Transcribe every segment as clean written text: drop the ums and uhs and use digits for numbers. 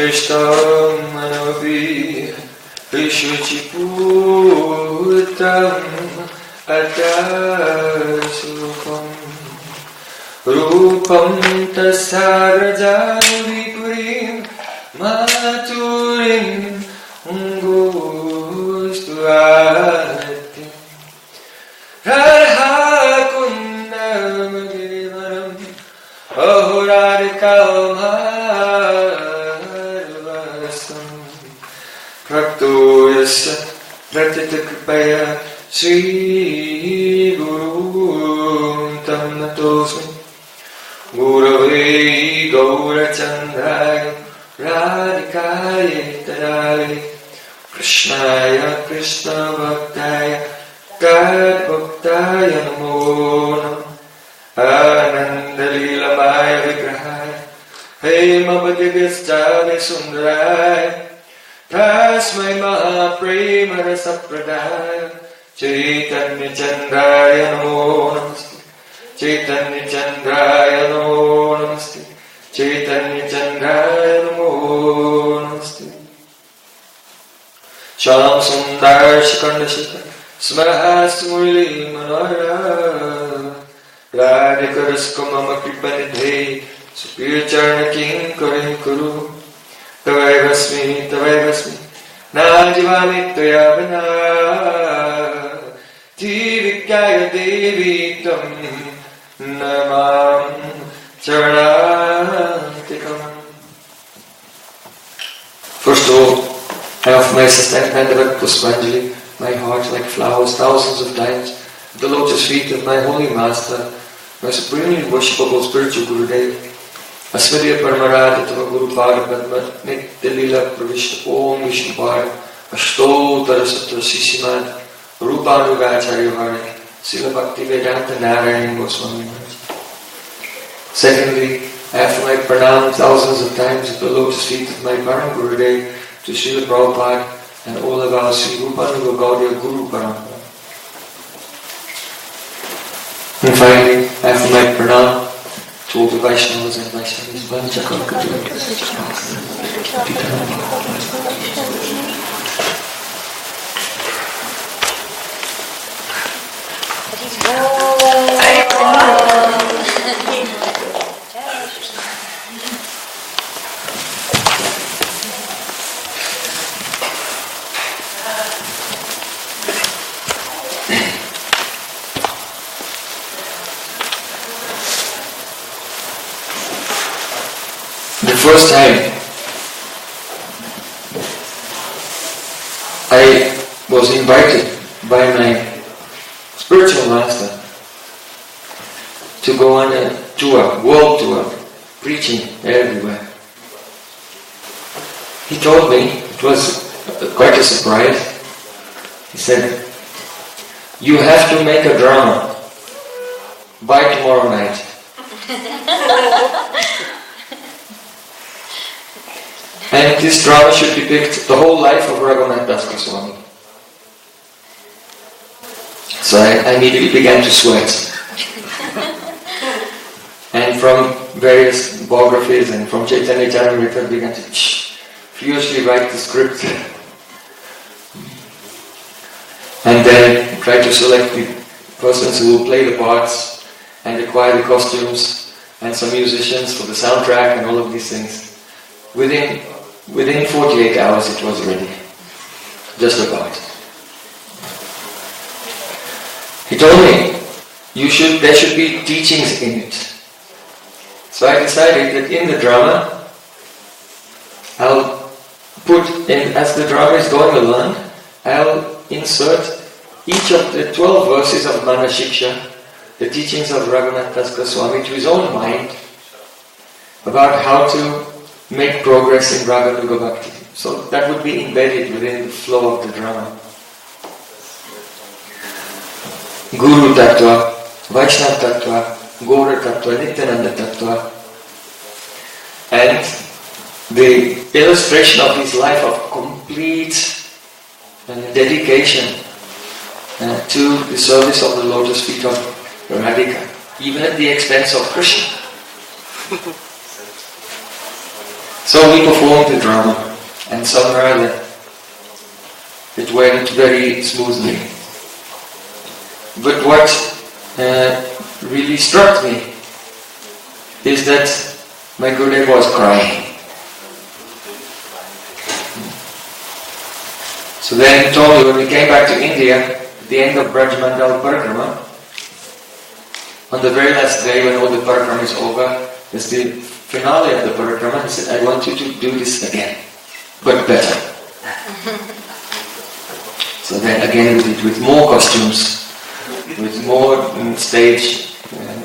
Drishtam manavi Vishuchiputam Atasupam Rupam tasarajavipurim Maturim Ungustuati Radha Kundamagirivaram Ahoradikamarvasam Prakto yasya Pratitakripaya Sri Guru Tam Natosmi Gurave Gaurachandaya Radhikaya Tadale Krishnaya Krishna Bhaktaya Tad Bhaktaya Namo Namo Ananda Leelamaya Vigrahaya Hema Bhagavastane Sundaraya Tasmai Mahaprema Rasa Pradaya Chaitanya Chandraya Namo Namaste Chaitanya Chandraya Namo Namaste Chaitanya Chandraya Namo Namaste Shyam Sundar Shikanda Shikar Smahas Murli Manohara Radhikarasko Mama Kripanidhe Supir Charna King Karim Kuru Tavai Vasmi Najivami Toya Vana Jivikaya Devi Tam Namam Charantikam. First of all, I offer my Sastanandava Puspanjali, my heart like flowers, thousands of times, at the lotus feet of my holy master, my supremely worshipable spiritual Gurudev, Asmadya Paramaradhatava Guru Pada Padma, Nitya Lila Pravishta Om Vishnu Pada, Ashtotara Satra Sisiman, Rupanugacharya Vare, Sila Bhakti Vedanta Narayan Goswami Maharaj. Secondly, I offer my pranam thousands of times at the lotus feet of my Param Gurudev, to Srila Prabhupada and all of our Sri Rupanuga Gaudiya Guru Parampara. And finally, I offer my pranam to all the Vaishnavas and Vaishnavas. The first time I was invited by my spiritual master to go on a tour, world tour, preaching everywhere. He told me, it was quite a surprise, he said, "You have to make a drama by tomorrow night." And this drama should depict the whole life of Raghunath Das Goswami. So I immediately began to sweat. And from various biographies and from Chaitanya Charitamrita, I began to furiously write the script. And then try to select the persons who will play the parts and acquire the costumes and some musicians for the soundtrack and all of these things. Within 48 hours it was ready. Just about. He told me, there should be teachings in it. So I decided that in the drama, I'll put in, as the drama is going along, I'll insert each of the 12 verses of Manashiksha, the teachings of Raghunath Das Goswami, to his own mind, about how to make progress in Raganuga Bhakti. So that would be embedded within the flow of the drama. Guru Tattva, Vaishnava Tattva, Gaura Tattva, Nityananda Tattva, and the illustration of his life of complete dedication to the service of the lotus feet of Radhika, even at the expense of Krishna. So we performed the drama, and somehow it went very smoothly. But what really struck me is that my Gurudev was crying. So then he told me when we came back to India, at the end of Brajmandal Parikrama, on the very last day when all the Parikrama is over, there's the finale of the Parikrama, he said, I want you to do this again, but better. So then again we did with more costumes, with more stage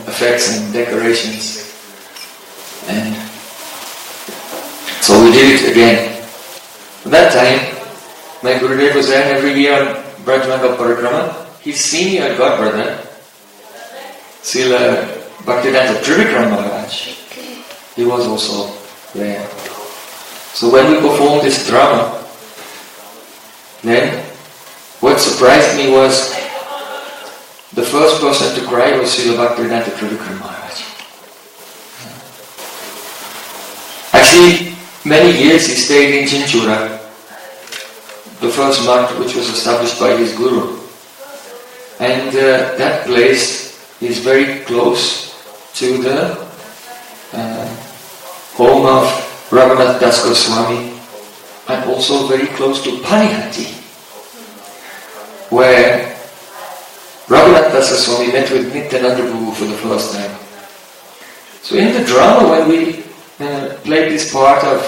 effects and decorations. And so we did it again. At that time, my Gurudev was there, and every year on Brajmandal Parikrama, his senior godbrother, Srila Bhaktivedanta Trivikram Maharaj, he was also there. So when we performed this drama, then what surprised me was the first person to cry was Srila Bhaktivedanta Trivikram Maharaj. Actually, many years he stayed in Chinchura, the first month which was established by his guru. And that place is very close to the home of Raghunath Das Goswami, and also very close to Panihati, where Raghunath Das Goswami met with Nityananda Prabhu for the first time. So in the drama, when we played this part of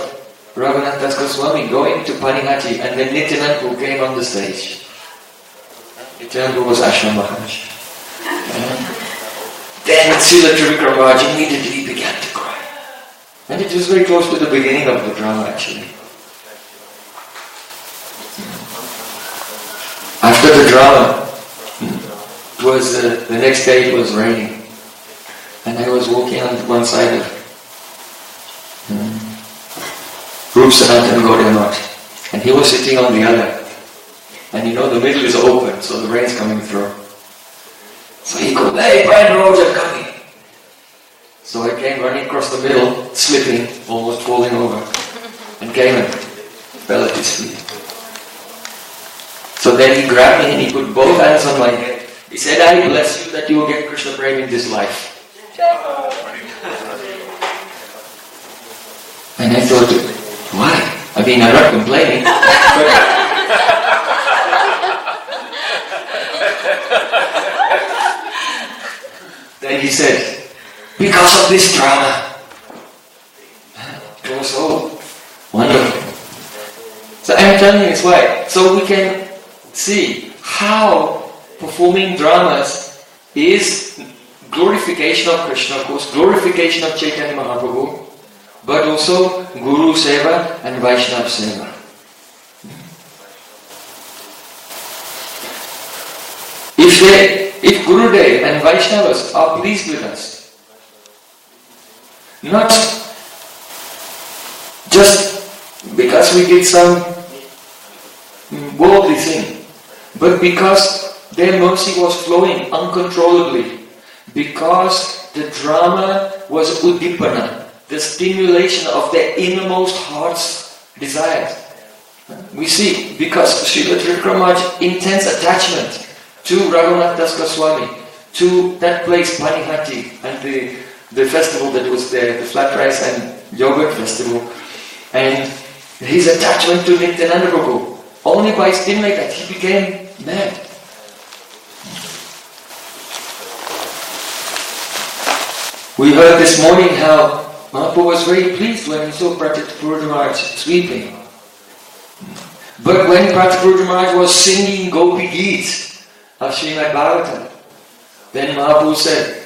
Raghunath Das Goswami going to Panihati, and then Nityananda Prabhu came on the stage. Nityananda Prabhu was Ashram Maharaj. Then Srila Trivikram Maharaj immediately began to cry. And it was very close to the beginning of the drama actually. After the drama, it was the next day it was raining. And I was walking on one side of Rup Sanat and Gaudiya Math, and he was sitting on the other. And you know the middle is open, so the rain's coming through. So he called, hey, Prayojan, come here. So I came running across the middle, slipping, almost falling over, and came and fell at his feet. So then he grabbed me and he put both hands on my head. He said, I bless you that you will get Krishna Prem in this life. And I thought, why? I mean, I'm not complaining. Then he said, because of this drama. It was so wonderful. So I'm telling you it's why. So we can see how performing dramas is glorification of Krishna, of course, glorification of Chaitanya Mahaprabhu, but also Guru seva and Vaishnava seva. If Gurudev and Vaishnavas are pleased with us, not just because we did some worldly thing, but because their mercy was flowing uncontrollably, because the drama was uddipana, the stimulation of their innermost heart's desires. We see, because Srila Trivikram Maharaj's intense attachment to Raghunath Das Goswami, to that place Panihati, and the festival that was there, the flat rice and yogurt festival, and his attachment to Nityananda Prabhu, only by stimulating that he became mad. We heard this morning how Mahaprabhu was very pleased when he saw Prayojan Maharaj sweeping. But when Prayojan Maharaj was singing Gopi Geet of Srimad Bhagavatam, then Mahaprabhu said,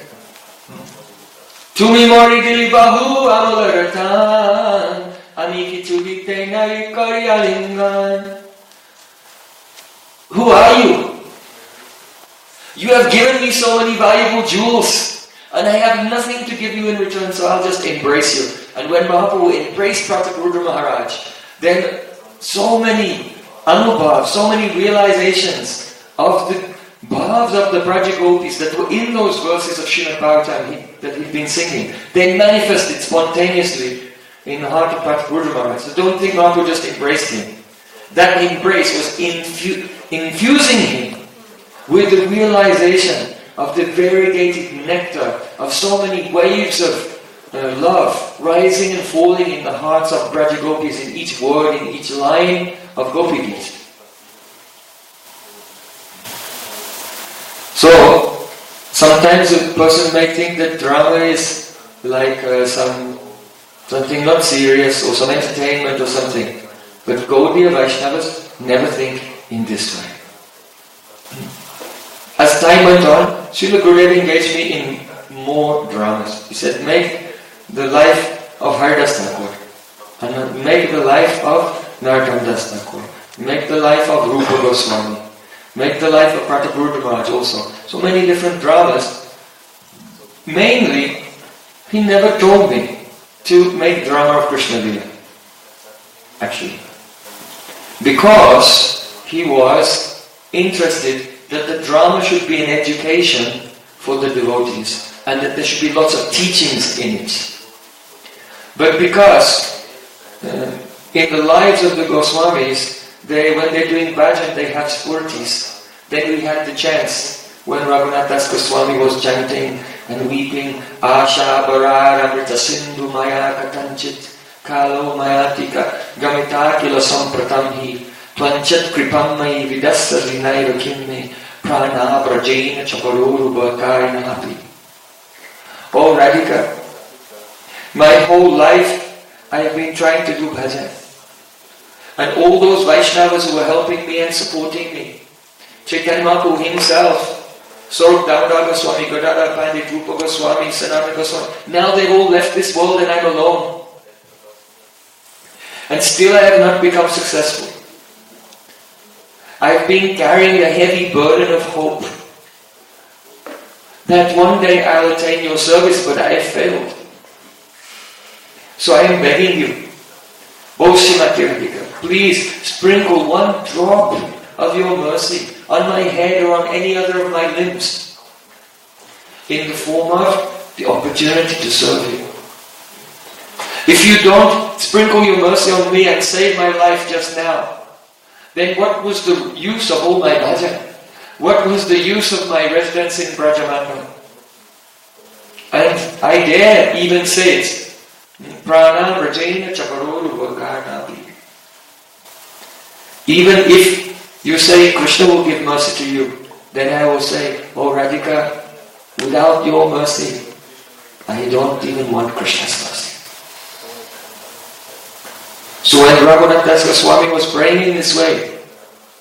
Tumi mori dili bahu amularatan, amiki chudite nai karyalingan. Who are you? You have given me so many valuable jewels, and I have nothing to give you in return, so I'll just embrace you. And when Mahaprabhu embraced Prayojan Maharaj, then so many anubhavs, so many realizations of the bhavs of the Brajagopis that were in those verses of Srimad Bhagavatam that we've been singing, they manifested spontaneously in the heart of Prayojan. So don't think Mahaprabhu just embraced him. That embrace was infusing him with the realization of the variegated nectar of so many waves of love rising and falling in the hearts of Braja Gopis, in each word, in each line of Gopi Geet. So, sometimes a person may think that drama is like something not serious or some entertainment or something. But Gaudiya Vaishnavas never think in this way. As time went on, Srila Gurudev engaged me in more dramas. He said, make the life of Haridas Thakur, and make the life of Narottam Das Thakur, make the life of Rupa Goswami, make the life of Prataparudra Maharaj also. So many different dramas. Mainly, he never told me to make drama of Krishna Lila. Actually. Because he was interested that the drama should be an education for the devotees and that there should be lots of teachings in it. But because in the lives of the Goswamis, when they're doing bhajan, they have spurtis. Then we had the chance when Raghunath Das Goswami was chanting and weeping, Asha Barara Amrita Sindhu Maya Katanchit Kalo Mayatika Gamita Kila Sampratam Hi Twanchat Kripamai Vidasa Vinayra Kimme Prana Brajena Chaparuru Bhakarina Hapi. Oh Radhika, my whole life I have been trying to do bhajan. And all those Vaishnavas who were helping me and supporting me, Chaitanya Mahaprabhu himself, Swarup Damodar Goswami, Gadadhar Pandit, Rupa Goswami, Sanatana Goswami, now they've all left this world and I'm alone. And still I have not become successful. I've been carrying a heavy burden of hope that one day I'll attain your service, but I have failed. So I am begging you, O Srimati Radhika, please sprinkle one drop of your mercy on my head or on any other of my limbs in the form of the opportunity to serve you. If you don't sprinkle your mercy on me and save my life just now, then what was the use of all my bhajan? What was the use of my residence in Brajamandal? And I dare even say it, Prana Brajena Chaparoru Vakarnapi. Even if you say Krishna will give mercy to you, then I will say, oh Radhika, without your mercy, I don't even want Krishna's mercy. So when Raghunath Das Goswami was praying in this way,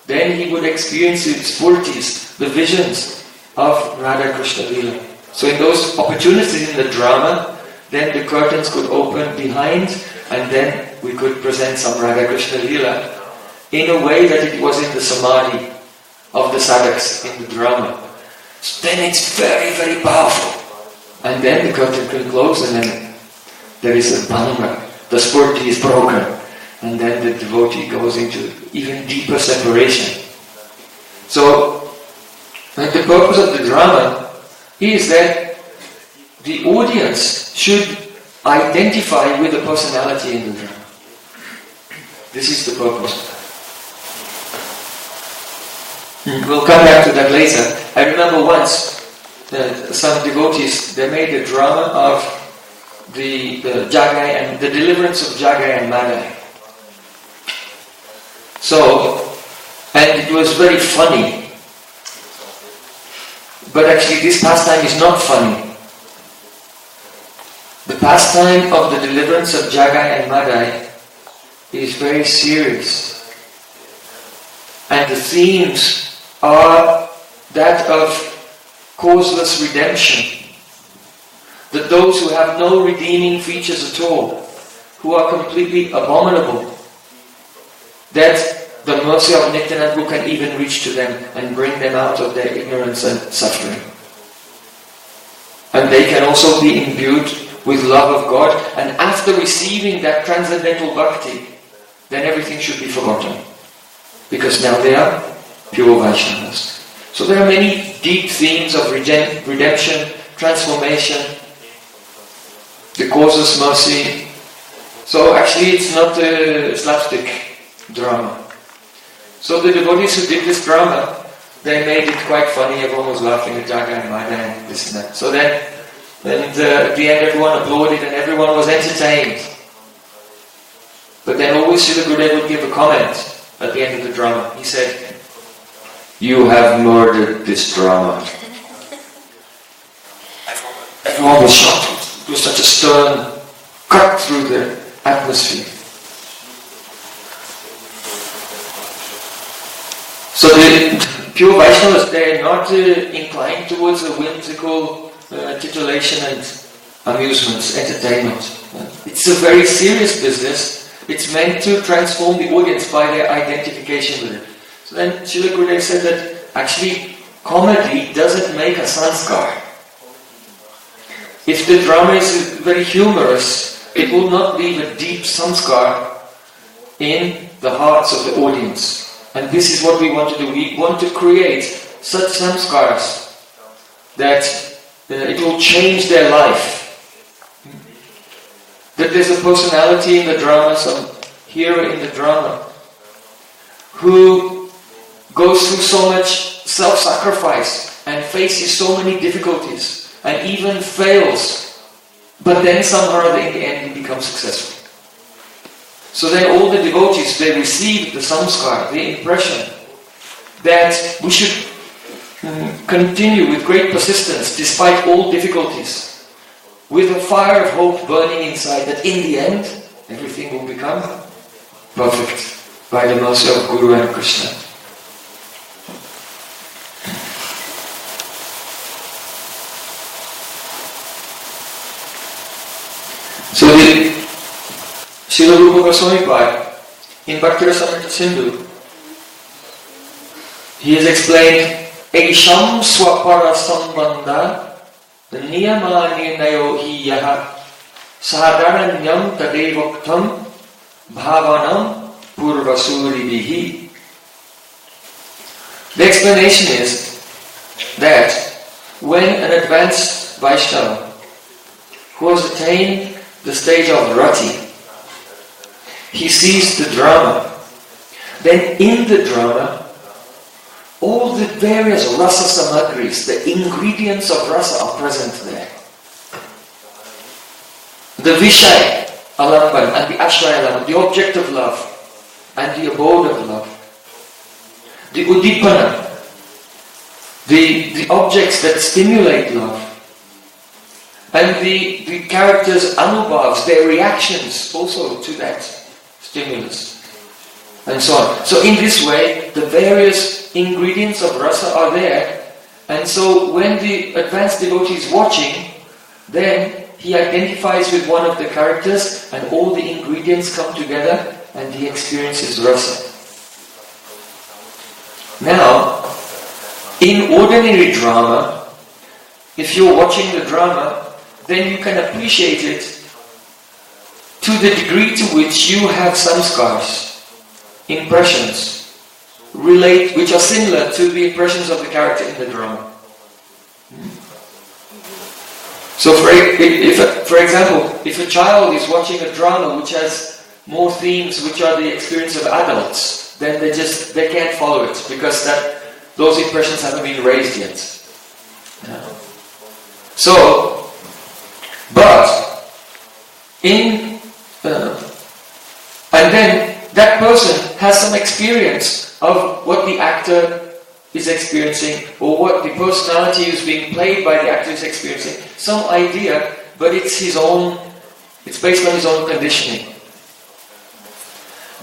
then he would experience the spurtis, the visions of Radha Krishna Lila. So in those opportunities in the drama, then the curtains could open behind and then we could present some Radha Krishna Lila in a way that it was in the samadhi of the sadhaks in the drama. So then it's very, very powerful. And then the curtain can close and then there is a bhanga. The spurti is broken. And then the devotee goes into even deeper separation. So, the purpose of the drama is that the audience should identify with the personality in the drama. This is the purpose. We'll come back to that later. I remember once some devotees, they made a drama of the Jagai and the deliverance of Jagai and Madai. So, and it was very funny. But actually this pastime is not funny. The pastime of the deliverance of Jagai and Madai is very serious. And the themes are that of causeless redemption. That those who have no redeeming features at all, who are completely abominable, that the mercy of Nityananda can even reach to them and bring them out of their ignorance and suffering. And they can also be imbued with love of God, and after receiving that transcendental bhakti, then everything should be forgotten. Because now they are pure Vaishnavas. So there are many deep themes of redemption, transformation, the causeless mercy. So actually it's not a slapstick drama. So the devotees who did this drama, they made it quite funny. Everyone was laughing at Jaga and Maya and this and that. So then at the end everyone applauded and everyone was entertained. But then always Srila Gurudev would give a comment at the end of the drama. He said, "You have murdered this drama." Everyone was shocked. It was such a stern cut through the atmosphere. So the pure Vaishnavas, they are not inclined towards a whimsical titillation and amusements, entertainment. It's a very serious business. It's meant to transform the audience by their identification with it. So then Srila Gurudev said that actually comedy doesn't make a sanskar. If the drama is very humorous, it will not leave a deep sanskar in the hearts of the audience. And this is what we want to do. We want to create such samskars that it will change their life. That there's a personality in the drama, some hero in the drama, who goes through so much self-sacrifice and faces so many difficulties and even fails, but then somehow in the end he becomes successful. So then all the devotees, they receive the samskar, the impression that we should continue with great persistence despite all difficulties, with a fire of hope burning inside, that in the end everything will become perfect by the mercy of Guru and Krishna. So the Srila Rupa Goswami Pai, in Bhakti-rasamrita Sindhu, he has explained Eisham swapara sambandha niyama nirnayo hi yaha sadharanyam tadevoktam bhavanam purvasuribihi. The explanation is that when an advanced Vaishnava who has attained the stage of rati, he sees the drama, then in the drama all the various rasa samagris, the ingredients of rasa, are present there. The vishay, alamban, and the ashraya alamban, the object of love and the abode of love. The udipana, the objects that stimulate love. And the characters' anubhavs, their reactions also to that stimulus. And so on. So in this way, the various ingredients of rasa are there. And so when the advanced devotee is watching, then he identifies with one of the characters and all the ingredients come together and he experiences rasa. Now, in ordinary drama, if you're watching the drama, then you can appreciate it to the degree to which you have samskars, impressions, which are similar to the impressions of the character in the drama. So for example, if a child is watching a drama which has more themes which are the experience of adults, then they can't follow it because those impressions haven't been raised yet. So, but and then that person has some experience of what the actor is experiencing, or what the personality who's being played by the actor is experiencing. Some idea, but it's based on his own conditioning.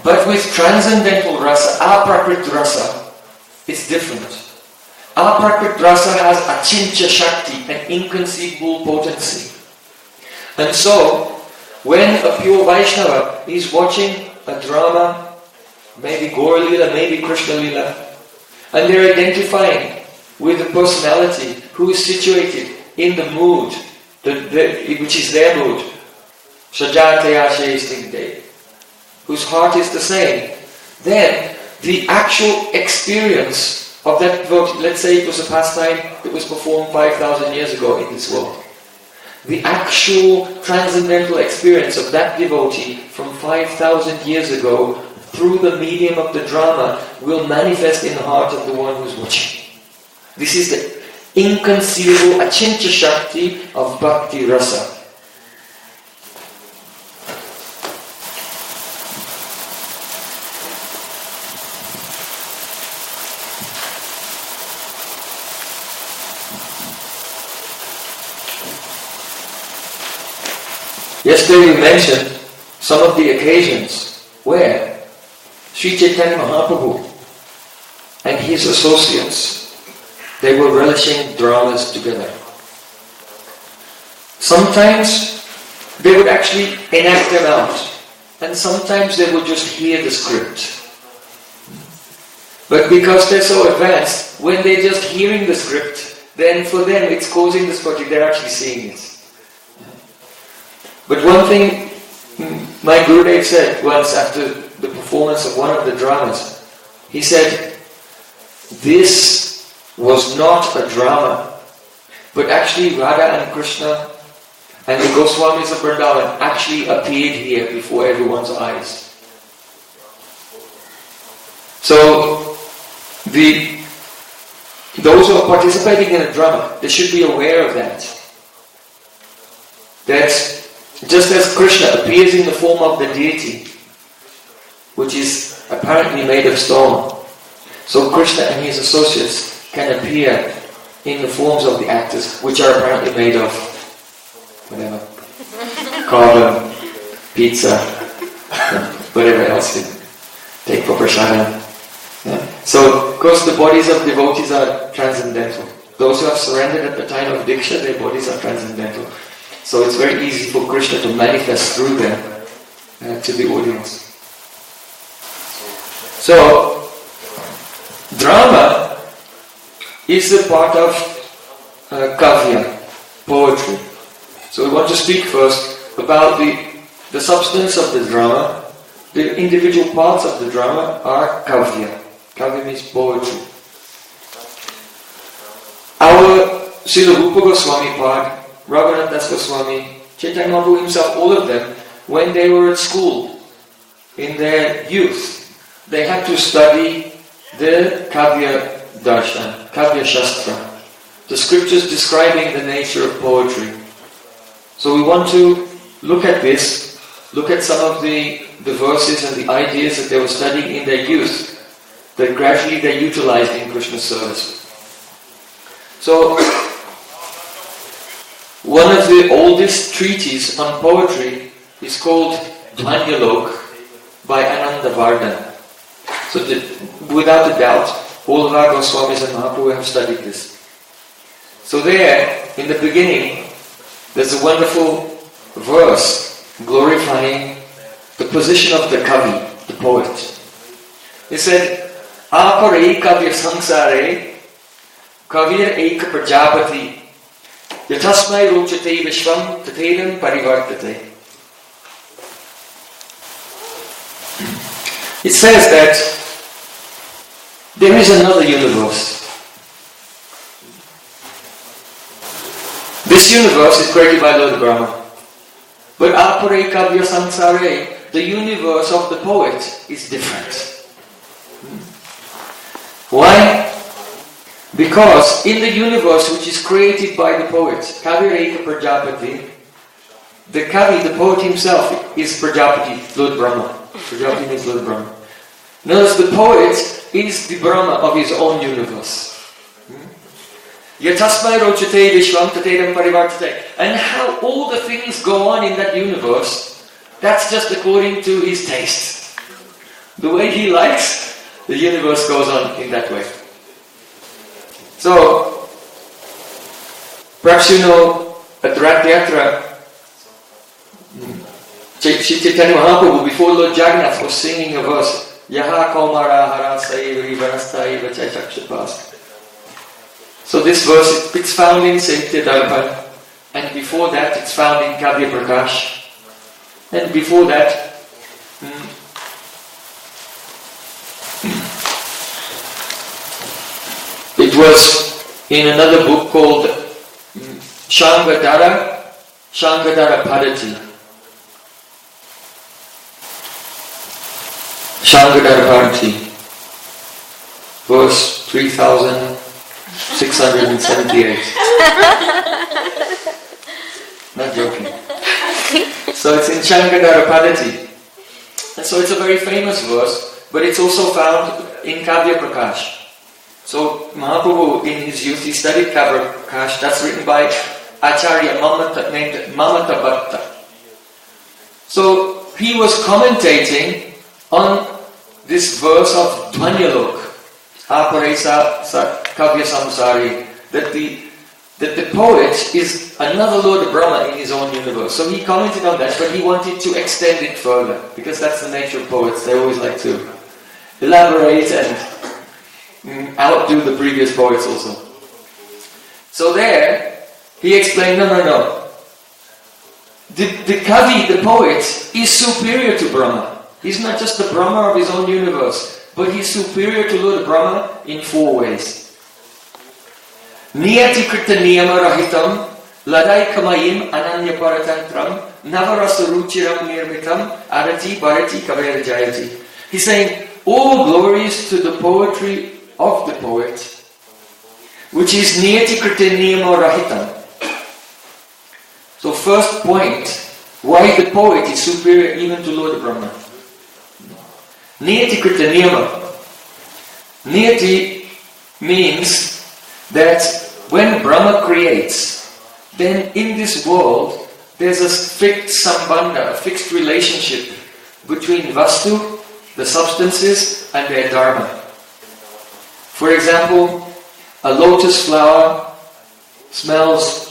But with transcendental rasa, aprakrit rasa, it's different. Aprakrit rasa has achintya shakti, an inconceivable potency. And so, when a pure Vaishnava is watching a drama, maybe Gaur Lila, maybe Krishna Lila, and they're identifying with the personality who is situated in the mood, which is their mood, whose heart is the same, then the actual experience of that devotee, let's say it was a pastime that was performed 5,000 years ago in this world, the actual transcendental experience of that devotee from 5,000 years ago through the medium of the drama will manifest in the heart of the one who's watching. This is the inconceivable achintya shakti of bhakti rasa. Yesterday we mentioned some of the occasions where Sri Chaitanya Mahaprabhu and his associates, they were relishing dramas together. Sometimes they would actually enact them out, and sometimes they would just hear the script. But because they're so advanced, when they're just hearing the script, then for them it's causing this project, they're actually seeing it. But one thing my Gurudev said once after the performance of one of the dramas, he said, this was not a drama, but actually Radha and Krishna and the Goswamis of Vrindavan actually appeared here before everyone's eyes. So, those who are participating in a drama, they should be aware of that. That just as Krishna appears in the form of the deity, which is apparently made of stone, so Krishna and his associates can appear in the forms of the actors, which are apparently made of whatever, carbon, pizza, whatever else you take for prasada. So, of course, the bodies of devotees are transcendental. Those who have surrendered at the time of Diksha, their bodies are transcendental. So it's very easy for Krishna to manifest through them to the audience. So, drama is a part of Kavia, poetry. So we want to speak first about the substance of the drama. The individual parts of the drama are Kavia. Kavia means poetry. Our Srila Rupa Goswami part, Raghunath Das Goswami, Chaitanya Mahaprabhu himself, all of them, when they were at school, in their youth, they had to study the Kavya Darshan, Kavya Shastra, the scriptures describing the nature of poetry. So we want to look at this, look at some of the verses and the ideas that they were studying in their youth, that gradually they utilized in Krishna's service. So, one of the oldest treatises on poetry is called Dhvanyalok by Anudhvanis. So without a doubt, all of our Goswamis and Mahaprabhu have studied this. So there, in the beginning, there's a wonderful verse glorifying the position of the Kavi, the poet. He said, Apare kavya sansare, kavir ek prajapati, yatasmai rochate vishvam tatedam parivartate. It says that there is another universe. This universe is created by Lord Brahma. But apare kavya sansare, the universe of the poet, is different. Why? Because in the universe which is created by the poet, Kavi Prajapati, the Kavi, the poet himself, is Prajapati, Lord Brahma. Prajapati means Lord Brahma. Notice the poet is the Brahma of his own universe. Yatasmai rochate vishvam tatedam parivartate. And how all the things go on in that universe, that's just according to his taste. The way he likes, the universe goes on in that way. So, perhaps you know, at Rath Yatra, Sri Chaitanya Mahaprabhu, before Lord Jagannath, was singing a verse, Yaha Kaumara Harasai Rivarastai Vachaichakshapas. So this verse, it's found in Saitya Darpan, and before that it's found in Kavya Prakash, and before that it was in another book called Shangadara Shangadara Padati. Shangadara Padati. Verse 3678. Not joking. So it's in Shangadara Padati. And so it's a very famous verse, but it's also found in Kavia Prakash. So Mahaprabhu in his youth he studied Kavya Prakash. That's written by Acharya Mamata, named Mamata Bhatta. So he was commentating on this verse of Dhvanyalok, Aparesa Kavya Samsari, that the poet is another Lord Brahma in his own universe. So he commented on that, but he wanted to extend it further, because that's the nature of poets. They always like to elaborate and outdo the previous poets also. So there, he explained, no. The Kavi, the poet, is superior to Brahma. He's not just the Brahma of his own universe, but he's superior to Lord Brahma in 4 ways. Niyati krita niyama rahitam, ladai kamayim ananya paratantram, navarasa ruchiram nirmitam, arati bharati kavera jayati. He's saying, all glory is to the poetry of the poet, which is niyati krita niyama rahitam. So first point, why the poet is superior even to Lord Brahma. Niyati krita niyama. Niyati means that when Brahma creates, then in this world there's a fixed sambandha, a fixed relationship between vastu, the substances, and their dharma. For example, a lotus flower smells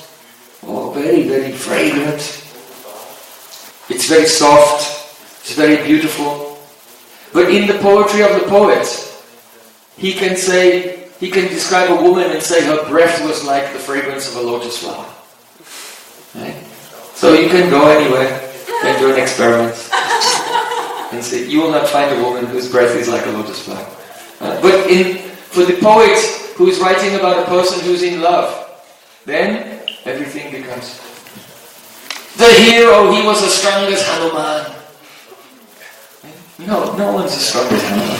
very, very fragrant. It's very soft, it's very beautiful. But in the poetry of the poet, he can describe a woman and say her breath was like the fragrance of a lotus flower. Right? So you can go anywhere and do an experiment and say, you will not find a woman whose breath is like a lotus flower. But for the poet who is writing about a person who's in love, then everything becomes. The hero, he was as strong as Hanuman. No one's as strong as Hanuman.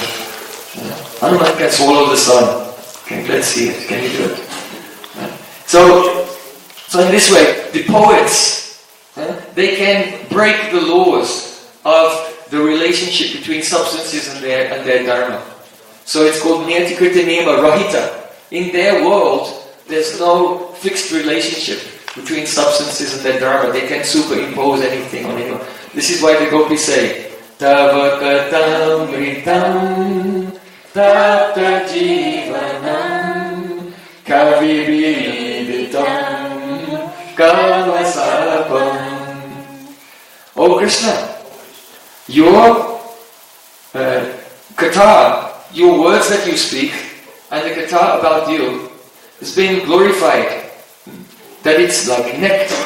Hanuman can swallow the sun. Okay, let's see it. Can you do it? So in this way, the poets, they can break the laws of the relationship between substances and their dharma. So it's called Niyati Krita Niyama Rahita. In their world, there's no fixed relationship between substances and their dharma. They can superimpose anything on anyone. This is why the gopis say, Tava katam ritam tapta jivanam kavi-viditam kalasapam. Oh Krishna, your katha, your words that you speak, and the katha about you is being glorified. That it's like nectar,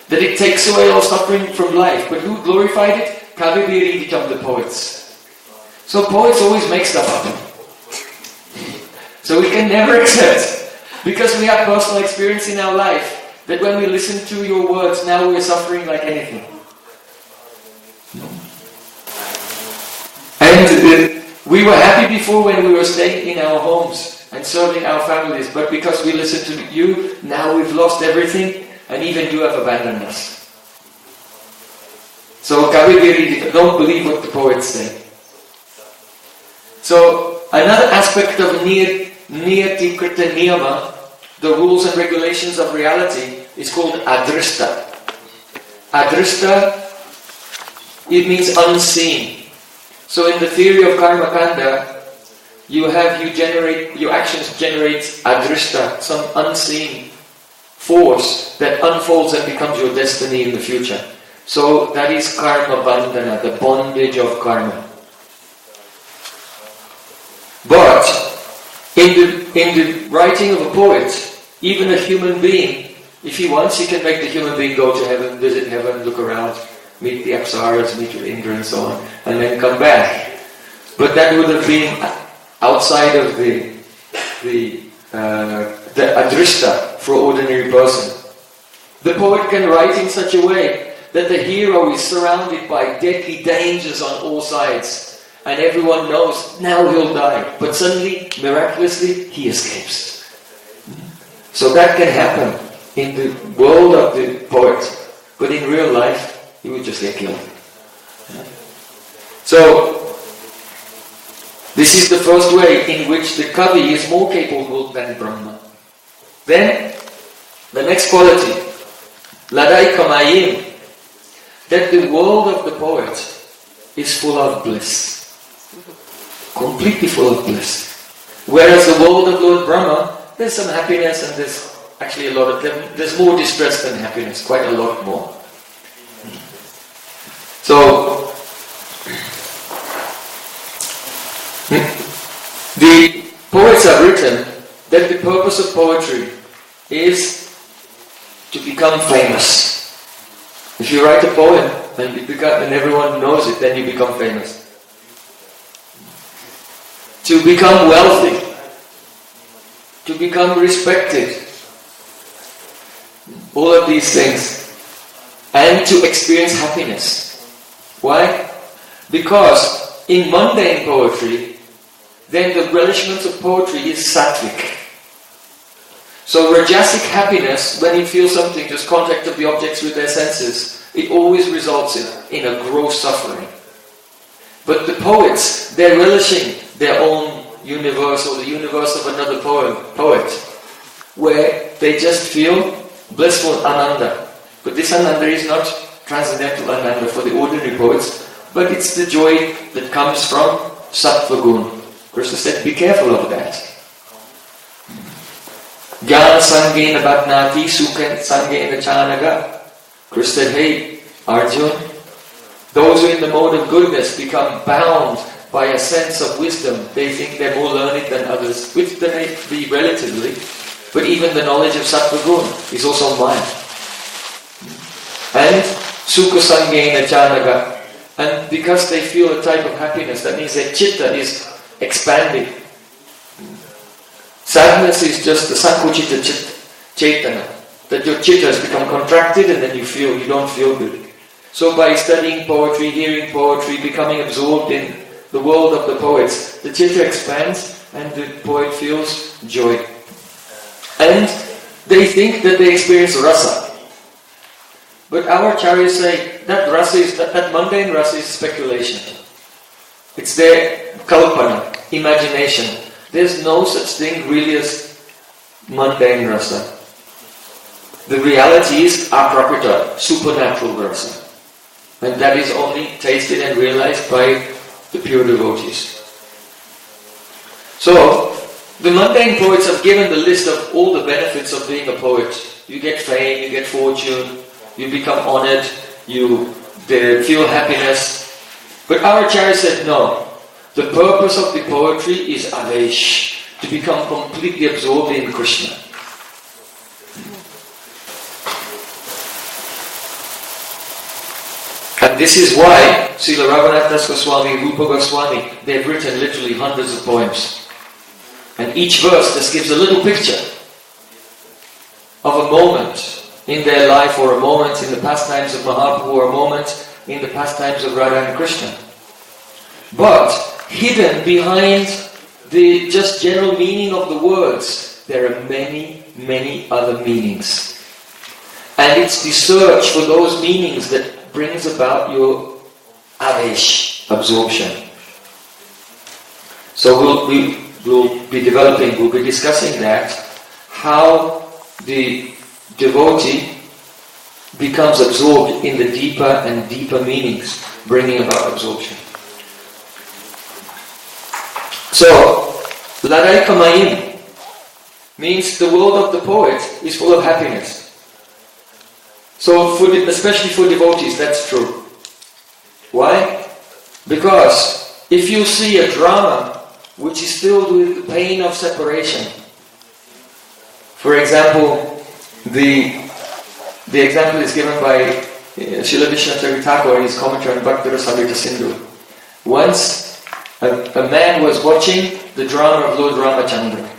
that it takes away all suffering from life. But who glorified it? Kavi-viditam, the poets. So poets always make stuff up. So we can never accept, because we have personal experience in our life, that when we listen to your words, now we're suffering like anything. And we were happy before when we were staying in our homes and serving our families, but because we listened to you, now we've lost everything, and even you have abandoned us. So Kavi-viditam, don't believe what the poets say. So another aspect of Niyati Krita Niyama, the rules and regulations of reality, is called Adrishta. Adrishta, it means unseen. So in the theory of Karma Kanda, your actions generate adrishta, some unseen force that unfolds and becomes your destiny in the future. So that is karma bandhana, the bondage of karma. But in the writing of a poet, even a human being, if he wants, he can make the human being go to heaven, visit heaven, look around, meet the apsaras, meet with Indra and so on, and then come back. But that would have been outside of the adrishta for ordinary person. The poet can write in such a way that the hero is surrounded by deadly dangers on all sides, and everyone knows now he'll die, but suddenly, miraculously, he escapes. So that can happen in the world of the poet, but in real life, he would just get killed. So, this is the first way in which the Kavi is more capable than Brahma. Then, the next quality, Ladai Kamayim, that the world of the poet is full of bliss. Completely full of bliss. Whereas the world of Lord Brahma, there's some happiness and there's actually a lot of them. There's more distress than happiness, quite a lot more. So, the poets have written that the purpose of poetry is to become famous. If you write a poem and everyone knows it, then you become famous. To become wealthy, to become respected, all of these things, and to experience happiness. Why? Because in mundane poetry, then the relishments of poetry is sattvic. So rajasic happiness, when you feel something, just contact of the objects with their senses, it always results in a gross suffering. But the poets, they're relishing their own universe or the universe of another poet, where they just feel blissful ananda. But this ananda is not transcendental ananda for the ordinary poets, but it's the joy that comes from sattva gun. Krishna said, be careful of that. Jnana sangena bhatnati sukha sangena chanaga. Krishna said, hey Arjun, those who in the mode of goodness become bound by a sense of wisdom, they think they're more learned than others, which they may be relatively, but even the knowledge of sattva gun is also mine. And sukha sangena chanaga, and because they feel a type of happiness, that means their chitta is expanding. Sadness is just the sankuchita chaitana, that your chitta has become contracted and then you don't feel good. So by studying poetry, hearing poetry, becoming absorbed in the world of the poets, the chitta expands and the poet feels joy. And they think that they experience rasa. But our acharyas say that rasa is, that mundane rasa is speculation. It's their kalpana, imagination. There's no such thing really as mundane rasa. The reality is aprakrita, supernatural rasa. And that is only tasted and realized by the pure devotees. So, the mundane poets have given the list of all the benefits of being a poet. You get fame, you get fortune, you become honored, you feel happiness. But our Acharya said no. The purpose of the poetry is Avesh, to become completely absorbed in Krishna. And this is why Srila Raghunath Das Goswami, Rupa Goswami, they've written literally hundreds of poems. And each verse just gives a little picture of a moment in their life, or a moment in the pastimes of Mahaprabhu, or a moment in the pastimes of Radha and Krishna. But hidden behind the just general meaning of the words, there are many, many other meanings. And it's the search for those meanings that brings about your Avesh, absorption. So we'll be discussing that, how the devotee becomes absorbed in the deeper and deeper meanings, bringing about absorption. So, Ladai Kamayim means the world of the poet is full of happiness. So, especially for devotees, that's true. Why? Because if you see a drama which is filled with the pain of separation, for example, the example is given by Srila Vishnu Thakur in his commentary on Bhakti Rasamrita Sindhu. Once, a man was watching the drama of Lord Ramachandra,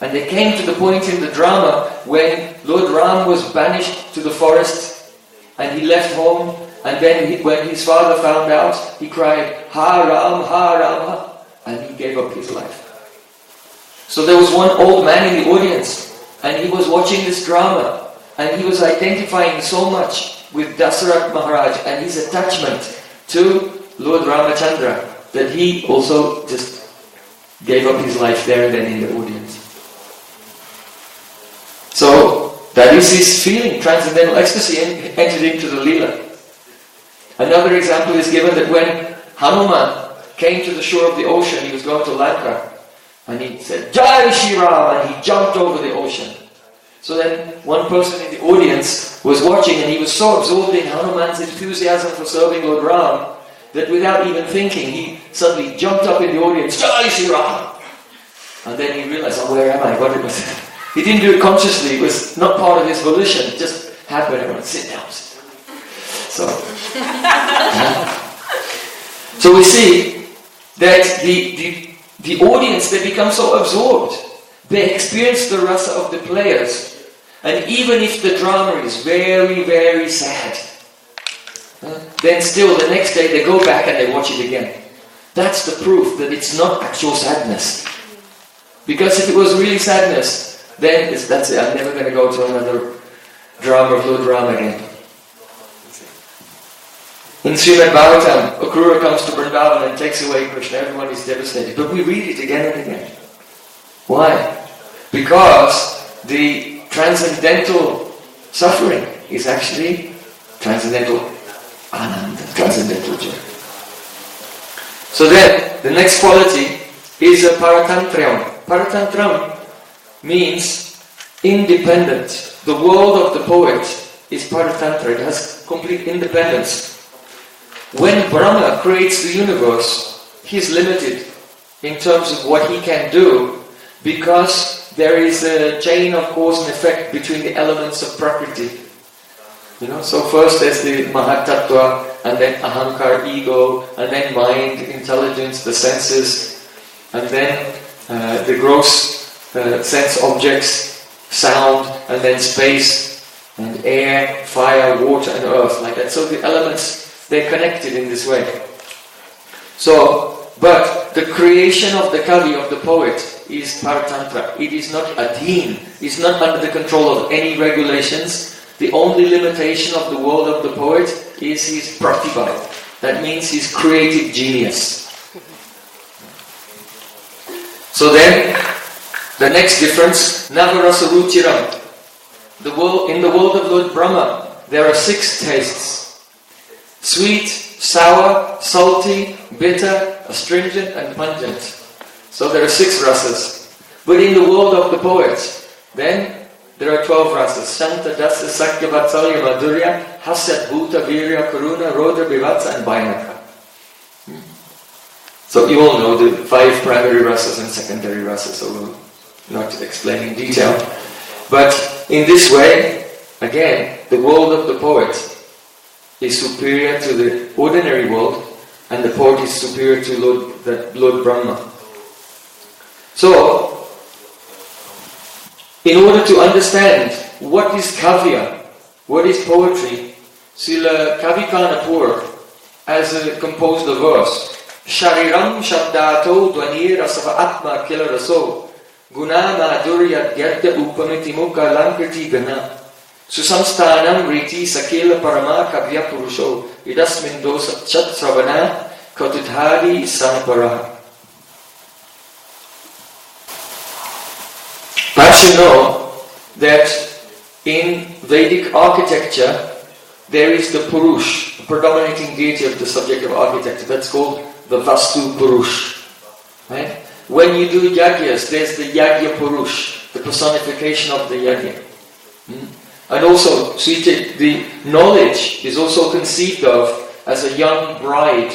And they came to the point in the drama when Lord Ram was banished to the forest and he left home, and then when his father found out, he cried, Ha Ram, Ha Ram, and he gave up his life. So there was one old man in the audience, and he was watching this drama, and he was identifying so much with Dasarat Maharaj and his attachment to Lord Ramachandra that he also just gave up his life there and then in the audience. So that is his feeling, transcendental ecstasy, and entered into the Leela. Another example is given that when Hanuman came to the shore of the ocean, he was going to Lanka, and he said, Jai Shri Ram, and he jumped over the ocean. So then one person in the audience was watching, and he was so absorbed in Hanuman's enthusiasm for serving Lord Ram that without even thinking, he suddenly jumped up in the audience, Jai Shri Ram! And then he realized, oh, where am I? What it was. He didn't do it consciously, it was not part of his volition, it just happened. Everyone, sit down, sit down. So we see that the audience, they become so absorbed. They experience the rasa of the players. And even if the drama is very, very sad, then still the next day they go back and they watch it again. That's the proof that it's not actual sadness. Because if it was really sadness, then that's it. I'm never going to go to another drama of Lord Brahma again. In Srimad Bhagavatam, Akrura comes to Vrindavan and takes away Krishna. Everyone is devastated. But we read it again and again. Why? Because the transcendental suffering is actually transcendental ananda, transcendental joy. So then, the next quality is a paratantram. Paratantram means independent. The world of the poet is paratantra. It has complete independence. When Brahma creates the universe, he is limited in terms of what he can do, because there is a chain of cause and effect between the elements of Prakriti. So first there's the Mahatattva, and then Ahankar, ego, and then mind, intelligence, the senses, and then the gross sense objects, sound, and then space, and air, fire, water, and earth, like that. So the elements, they're connected in this way. But the creation of the Kavi, of the poet, is paratantra. It is not adheen. It's not under the control of any regulations. The only limitation of the world of the poet is his pratibha. That means his creative genius. So then, the next difference, Navarasa Ruchiram. In the world of Lord Brahma, there are 6 tastes. Sweet, sour, salty, bitter, astringent, and pungent. So there are 6 rasas. But in the world of the poets, then there are 12 rasas. Shanta, Dasa, Sakya, Vatsalya, Madhurya, Hasat, Bhuta, Virya, Karuna, Rodra, Vivatsa, and Bainaka. So you all know the 5 primary rasas and secondary rasas, so we'll not explain in detail. But in this way, again, the world of the poet is superior to the ordinary world, and the poet is superior to Lord Brahma. So, in order to understand what is Kavia, what is poetry, Srila Kavi-poet has composed a verse. Shariram Shabdato Dhvani Rasava Atma Kila Raso Guna Madhurya Gyadya Upamiti Mukha Alankars Gana Susamsthanam Riti Sakela Parama Kavya Purusho Idasmin Dosa Chat Sravana Katudhari Sampara. Perhaps you know that in Vedic architecture there is the Purush, the predominating deity of the subject of architecture. That's called the Vastu Purush. Right? When you do yagyas, there's the Yagya Purush, the personification of the yagya. And also, the knowledge is also conceived of as a young bride.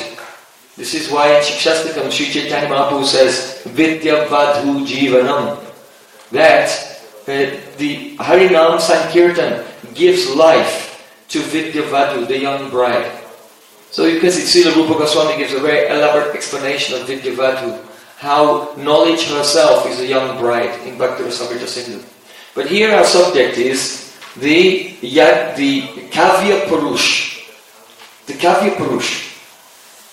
This is why in Shikshastakam, Sri Chaitanya Mahaprabhu says, Vidya Vadhu Jivanam. That the Harinam Sankirtan gives life to Vidya Vadhu, the young bride. So you can see Srila Rupa Goswami gives a very elaborate explanation of Vidya Vadhu, how knowledge herself is a young bride in Bhakti-rasa Sindhu. But here our subject is the Kavia-purush. The Kavia-purush.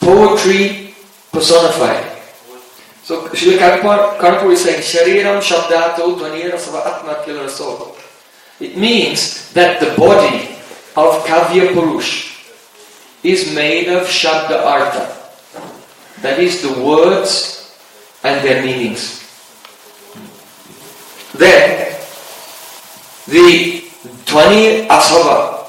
Poetry personified. So Srila Karnapur is saying, Shariram Shabdato Dvanira Sava Atma Kilaraso. It means that the body of Kavia-purush is made of Shabda Artha. That is the words and their meanings. Then, the Dhvani Asava.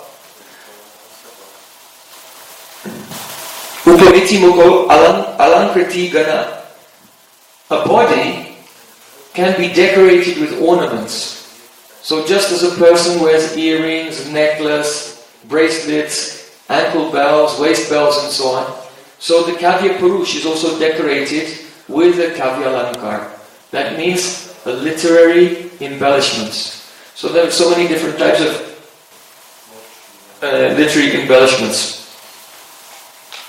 Upaviti Mukho Alankriti Gana. A body can be decorated with ornaments. So just as a person wears earrings, necklace, bracelets, ankle bells, waist bells and so on, so the Kavia-purush is also decorated with a Kavya Alankar. That means a literary embellishments. So there are so many different types of literary embellishments.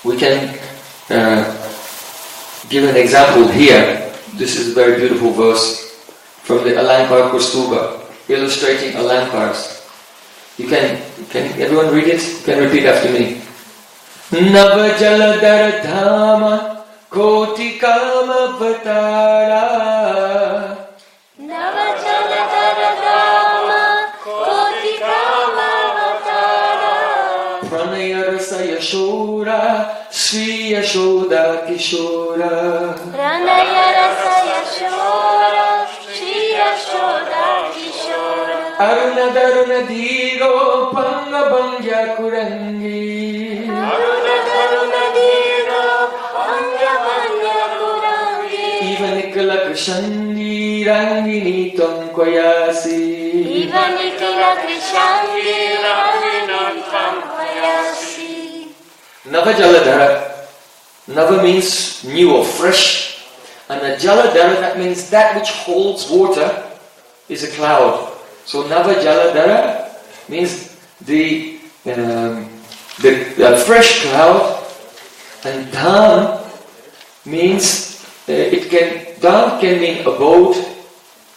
We can give an example here. This is a very beautiful verse from the Alankar Kustuba, illustrating Alankars. Can everyone read it? You can repeat after me. Nava jaladhara dhama koti kama vatara. Nava jaladhara dhama koti kama vatara. Pranaya rasa yashora Sri Yashoda Kishora. Pranaya rasa yashora Sri Yashoda Kishora. Aruna daruna dhiro panga bangya kurangi. Aruna daruna dhiro panga bangya kurangi. Iva nikla krishandi rangini tom koyasi. Iva nikla krishandi rangini tom koyasi. Nava jaladhara. Nava means new or fresh. And a jaladhara, that means that which holds water, is a cloud. So Nava jaladhara means the fresh cloud. And dham means, dham can mean abode,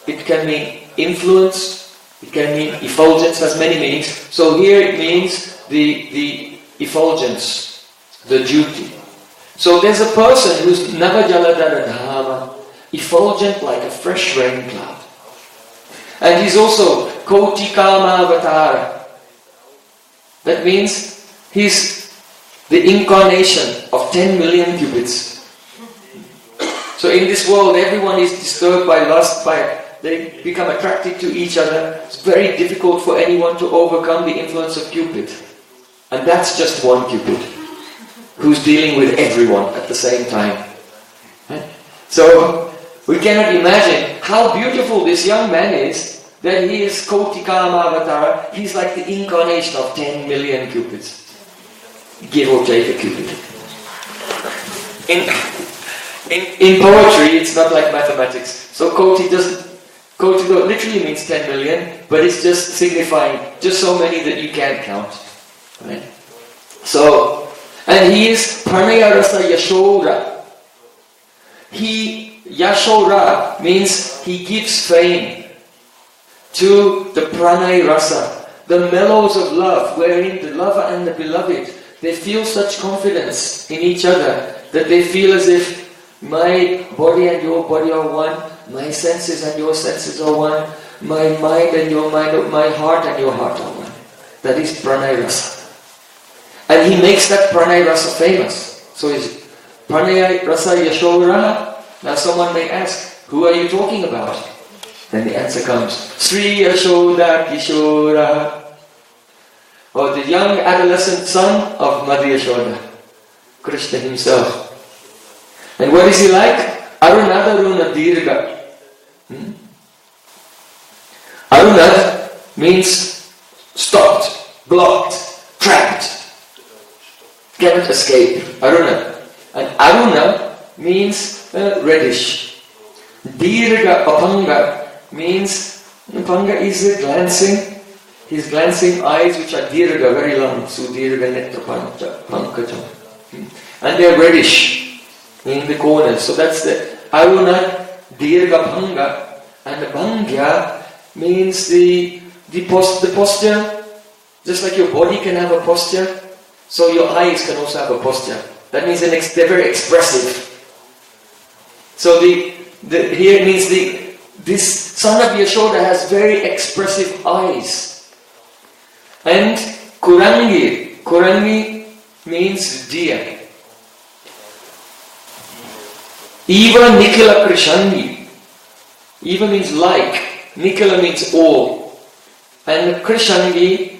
it can mean influence, it can mean effulgence, has many meanings. So here it means the effulgence. The duty. So there's a person who's Navajaladhara Dhama, effulgent like a fresh rain cloud. And he's also Koti Kama Avatara. That means he's the incarnation of 10 million cubits. So in this world everyone is disturbed by lust, they become attracted to each other. It's very difficult for anyone to overcome the influence of Cupid. And that's just one Cupid, who's dealing with everyone at the same time. So we cannot imagine how beautiful this young man is, that he is Koti Kama Avatara. He's like the incarnation of 10 million cupids, give or take a cupid. In poetry it's not like mathematics. So Koti literally means 10 million, but it's just signifying just so many that you can't count. Right? So, and he is Pranaya Rasa Yashora. Yashora means he gives fame to the Pranaya Rasa, the mellows of love, wherein the lover and the beloved, they feel such confidence in each other that they feel as if my body and your body are one, my senses and your senses are one, my mind and your mind, my heart and your heart are one. That is Pranaya Rasa. And he makes that Pranaya Rasa famous. So is Pranaya Rasa Yashora. Now someone may ask, who are you talking about? Then the answer comes, Sri Yashoda Kishora. Or the young adolescent son of Mother Yashoda, Krishna himself. And what is he like? Arunadaruna Dirga. Arunad means stopped, blocked, trapped. Cannot escape. Aruna. And Aruna means reddish. Dirga Apanga means, Apanga is a glancing, his glancing eyes which are dirga, very long. So dirga netra pankajam. And they are reddish in the corners. So that's the Aruna, Dirga Bhanga, and the Bhangya means the posture. Just like your body can have a posture, so your eyes can also have a posture. That means they're very expressive. So here it means this son of Yashoda has very expressive eyes. And Kurangi means deer. Eva Nikila Krishangi. Eva means like. Nikila means all. And Krishangi,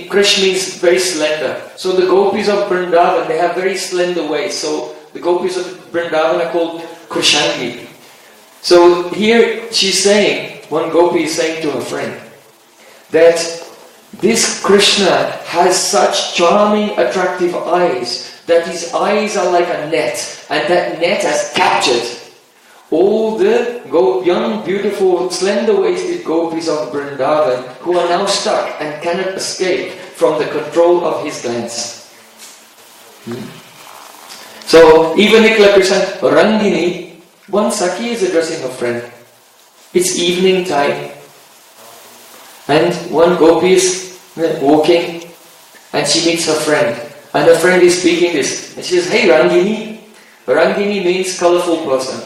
Krish means very slender. So the gopis of Vrindavan, they have very slender waist. So the gopis of Vrindavan are called Krishangi. So here she's saying, one gopi is saying to her friend, that this Krishna has such charming, attractive eyes, that his eyes are like a net, and that net has captured all the young, beautiful, slender-waisted gopis of Vrindavan who are now stuck and cannot escape from the control of his glance. So, even Nikla Krishna, Rangini, one Sakhi is addressing a friend. It's evening time, and one gopi is walking, and she meets her friend. And her friend is speaking this, and she says, "Hey Rangini." Rangini means colourful person.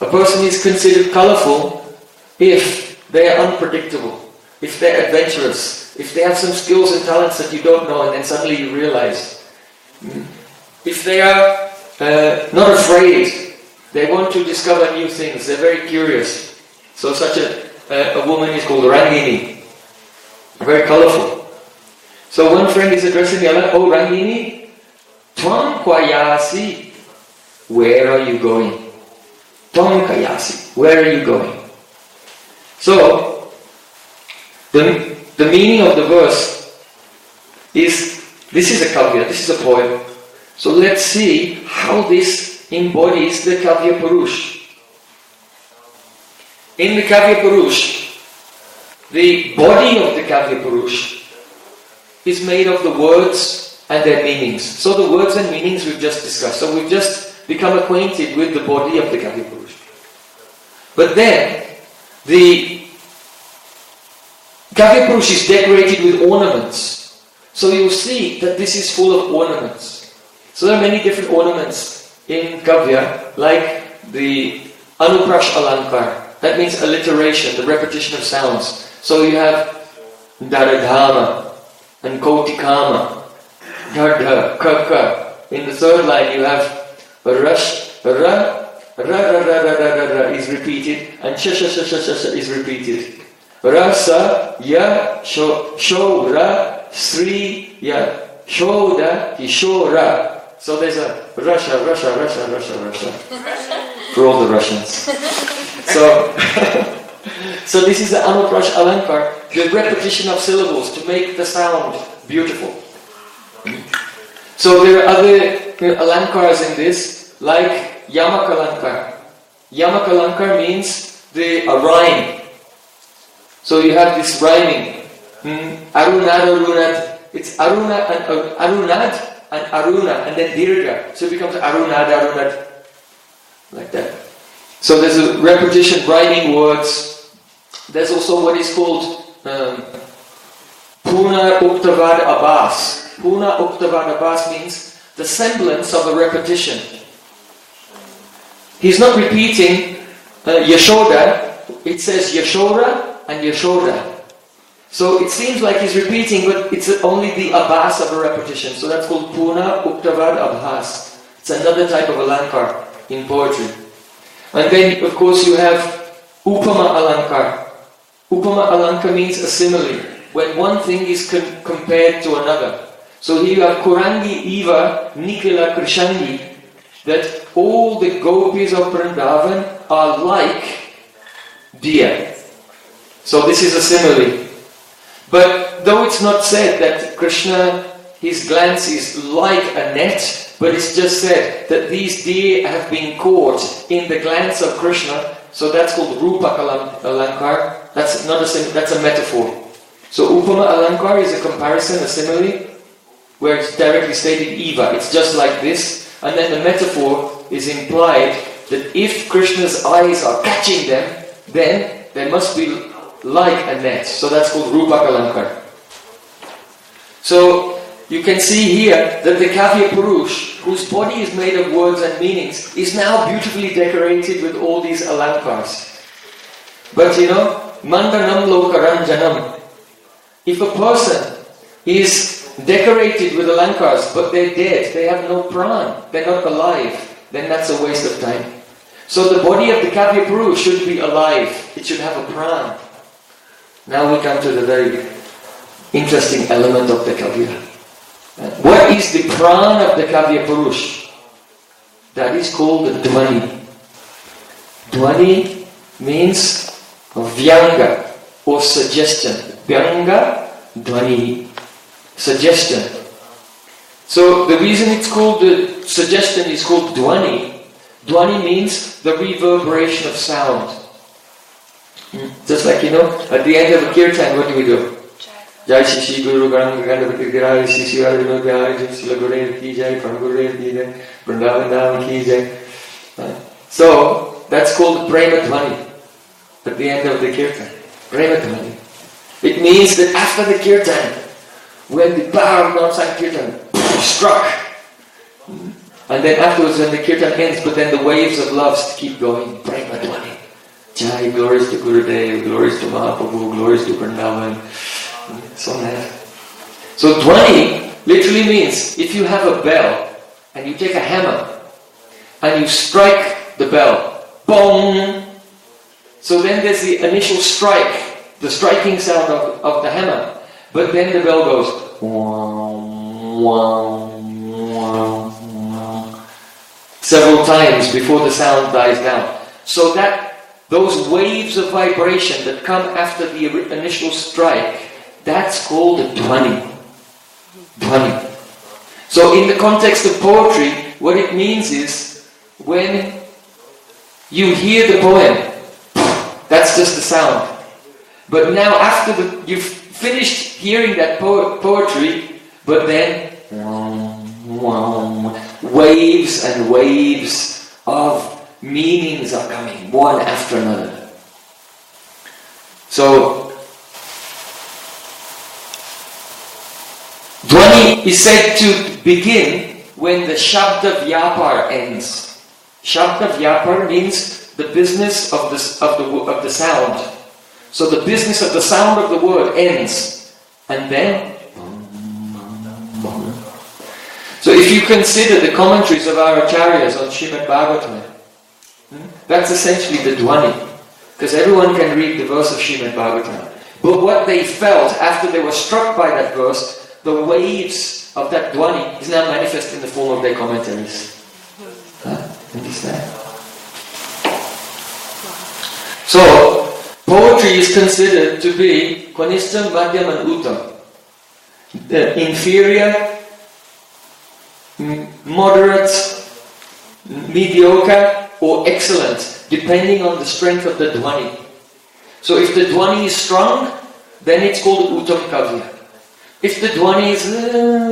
A person is considered colourful if they are unpredictable, if they're adventurous, if they have some skills and talents that you don't know and then suddenly you realize. If they are not afraid, they want to discover new things, they're very curious. So such a woman is called Rangini, very colourful. So one friend is addressing the other, "Oh Rangini, Tvam Kwayasi, where are you going? Tvam Kayasi, where are you going?" So, the meaning of the verse is, this is a Kavia, this is a poem. So let's see how this embodies the Kavya Purush. In the Kavya Purush, the body of the Kavya Purush is made of the words and their meanings. So the words and meanings we've just discussed. So we've just become acquainted with the body of the Kavya Purush. But then, the Kavya Purush is decorated with ornaments. So you'll see that this is full of ornaments. So there are many different ornaments in Kavya, like the Anuprash Alankar. That means alliteration, the repetition of sounds. So you have Daradhama and Kotikama, Dardha, Kaka. In the third line you have Rash, Ra, is repeated, and Sha is repeated. Rasa, Ya, Sho, Ra, Sri, Ya, Shoda, Ishora. So there's a Russia for all the Russians. So this is the Anuprash Alankar, the repetition of syllables to make the sound beautiful. So there are other Alankars in this, like Yamak Alankar. Yamak Alankar means a rhyme. So you have this rhyming. Arunad. It's Aruna and Arunad and Aruna and then Dirga. So it becomes Arunad. Like that. So there's a repetition, rhyming words. There's also what is called Puna Uktavad Abbas. Puna Uktavad Abbas means the semblance of a repetition. He's not repeating Yashoda. It says Yashoda and Yashoda. So it seems like he's repeating, but it's only the Abbas of a repetition. So that's called Puna Uktavad Abbas. It's another type of Alankar in poetry. And then, of course, you have Upama Alankar. Upama Alankar means a simile, when one thing is compared to another. So here you have Kurangi Eva Nikila Krishangi, that all the gopis of Vrindavan are like deer. So this is a simile. But though it's not said that Krishna, his glance is like a net, but it's just said that these deer have been caught in the glance of Krishna, so that's called Rupa Alankar. That's not that's a metaphor. So Upama Alankar is a comparison, a simile, where it's directly stated Eva. It's just like this, and then the metaphor is implied that if Krishna's eyes are catching them, then they must be like a net. So that's called Rupak Alankar. So you can see here that the Kavi-poet, whose body is made of words and meanings, is now beautifully decorated with all these Alankars. But you know, Mandanam Lokaranjanam, if a person is decorated with Alankars, but they're dead, they have no pran, they're not alive, then that's a waste of time. So the body of the Kavi-poet should be alive, it should have a pran. Now we come to the very interesting element of the Kavia. What is the pran of the Kavi-poet? That is called the Dhvani. Dhvani means Vyanga or suggestion. Vyanga, Dhvani, suggestion. So the reason it's called the suggestion is called Dhvani. Dhvani means the reverberation of sound. Just like, you know, at the end of a kirtan, what do? Jai Shishi Guru Garanga Gandhavati Girai Shishi Arjuna Bihari Sila Gurudev Ki Jai, From Gurudev Ki Jai, Vrindavan Dham Ki Jai. So that's called Prema Dhvani at the end of the kirtan. Prema Dhvani. It means that after the kirtan, when the power of non-sankirtan struck, and then afterwards when the kirtan ends, but then the waves of love keep going. Prema Dhvani. Jai, glories to Gurudev, glories to Mahaprabhu, glories to Vrindavan. So nice. So Dhvani literally means if you have a bell and you take a hammer and you strike the bell, boom. So then there's the initial strike, the striking sound of the hammer, but then the bell goes several times before the sound dies down. So that those waves of vibration that come after the initial strike, that's called a Dhvani. Dhvani. So in the context of poetry, what it means is when you hear the poem, that's just the sound. But now after you've finished hearing that poetry, but then waves and waves of meanings are coming, one after another. So Dhvani is said to begin when the Shabda Vyapar ends. Shabda Vyapar means the business of the sound. So the business of the sound of the word ends. And then... So if you consider the commentaries of our acharyas on Srimad Bhagavatam, that's essentially the Dhvani. Because everyone can read the verse of Srimad Bhagavatam. But what they felt after they were struck by that verse, the waves of that Dhvani is now manifest in the form of their commentaries. Understand? So, poetry is considered to be Kanishtam, Madhyam and Uttam. The inferior, moderate, mediocre or excellent, depending on the strength of the Dhvani. So if the Dhvani is strong, then it's called Uttam Kavya. If the Dhvani is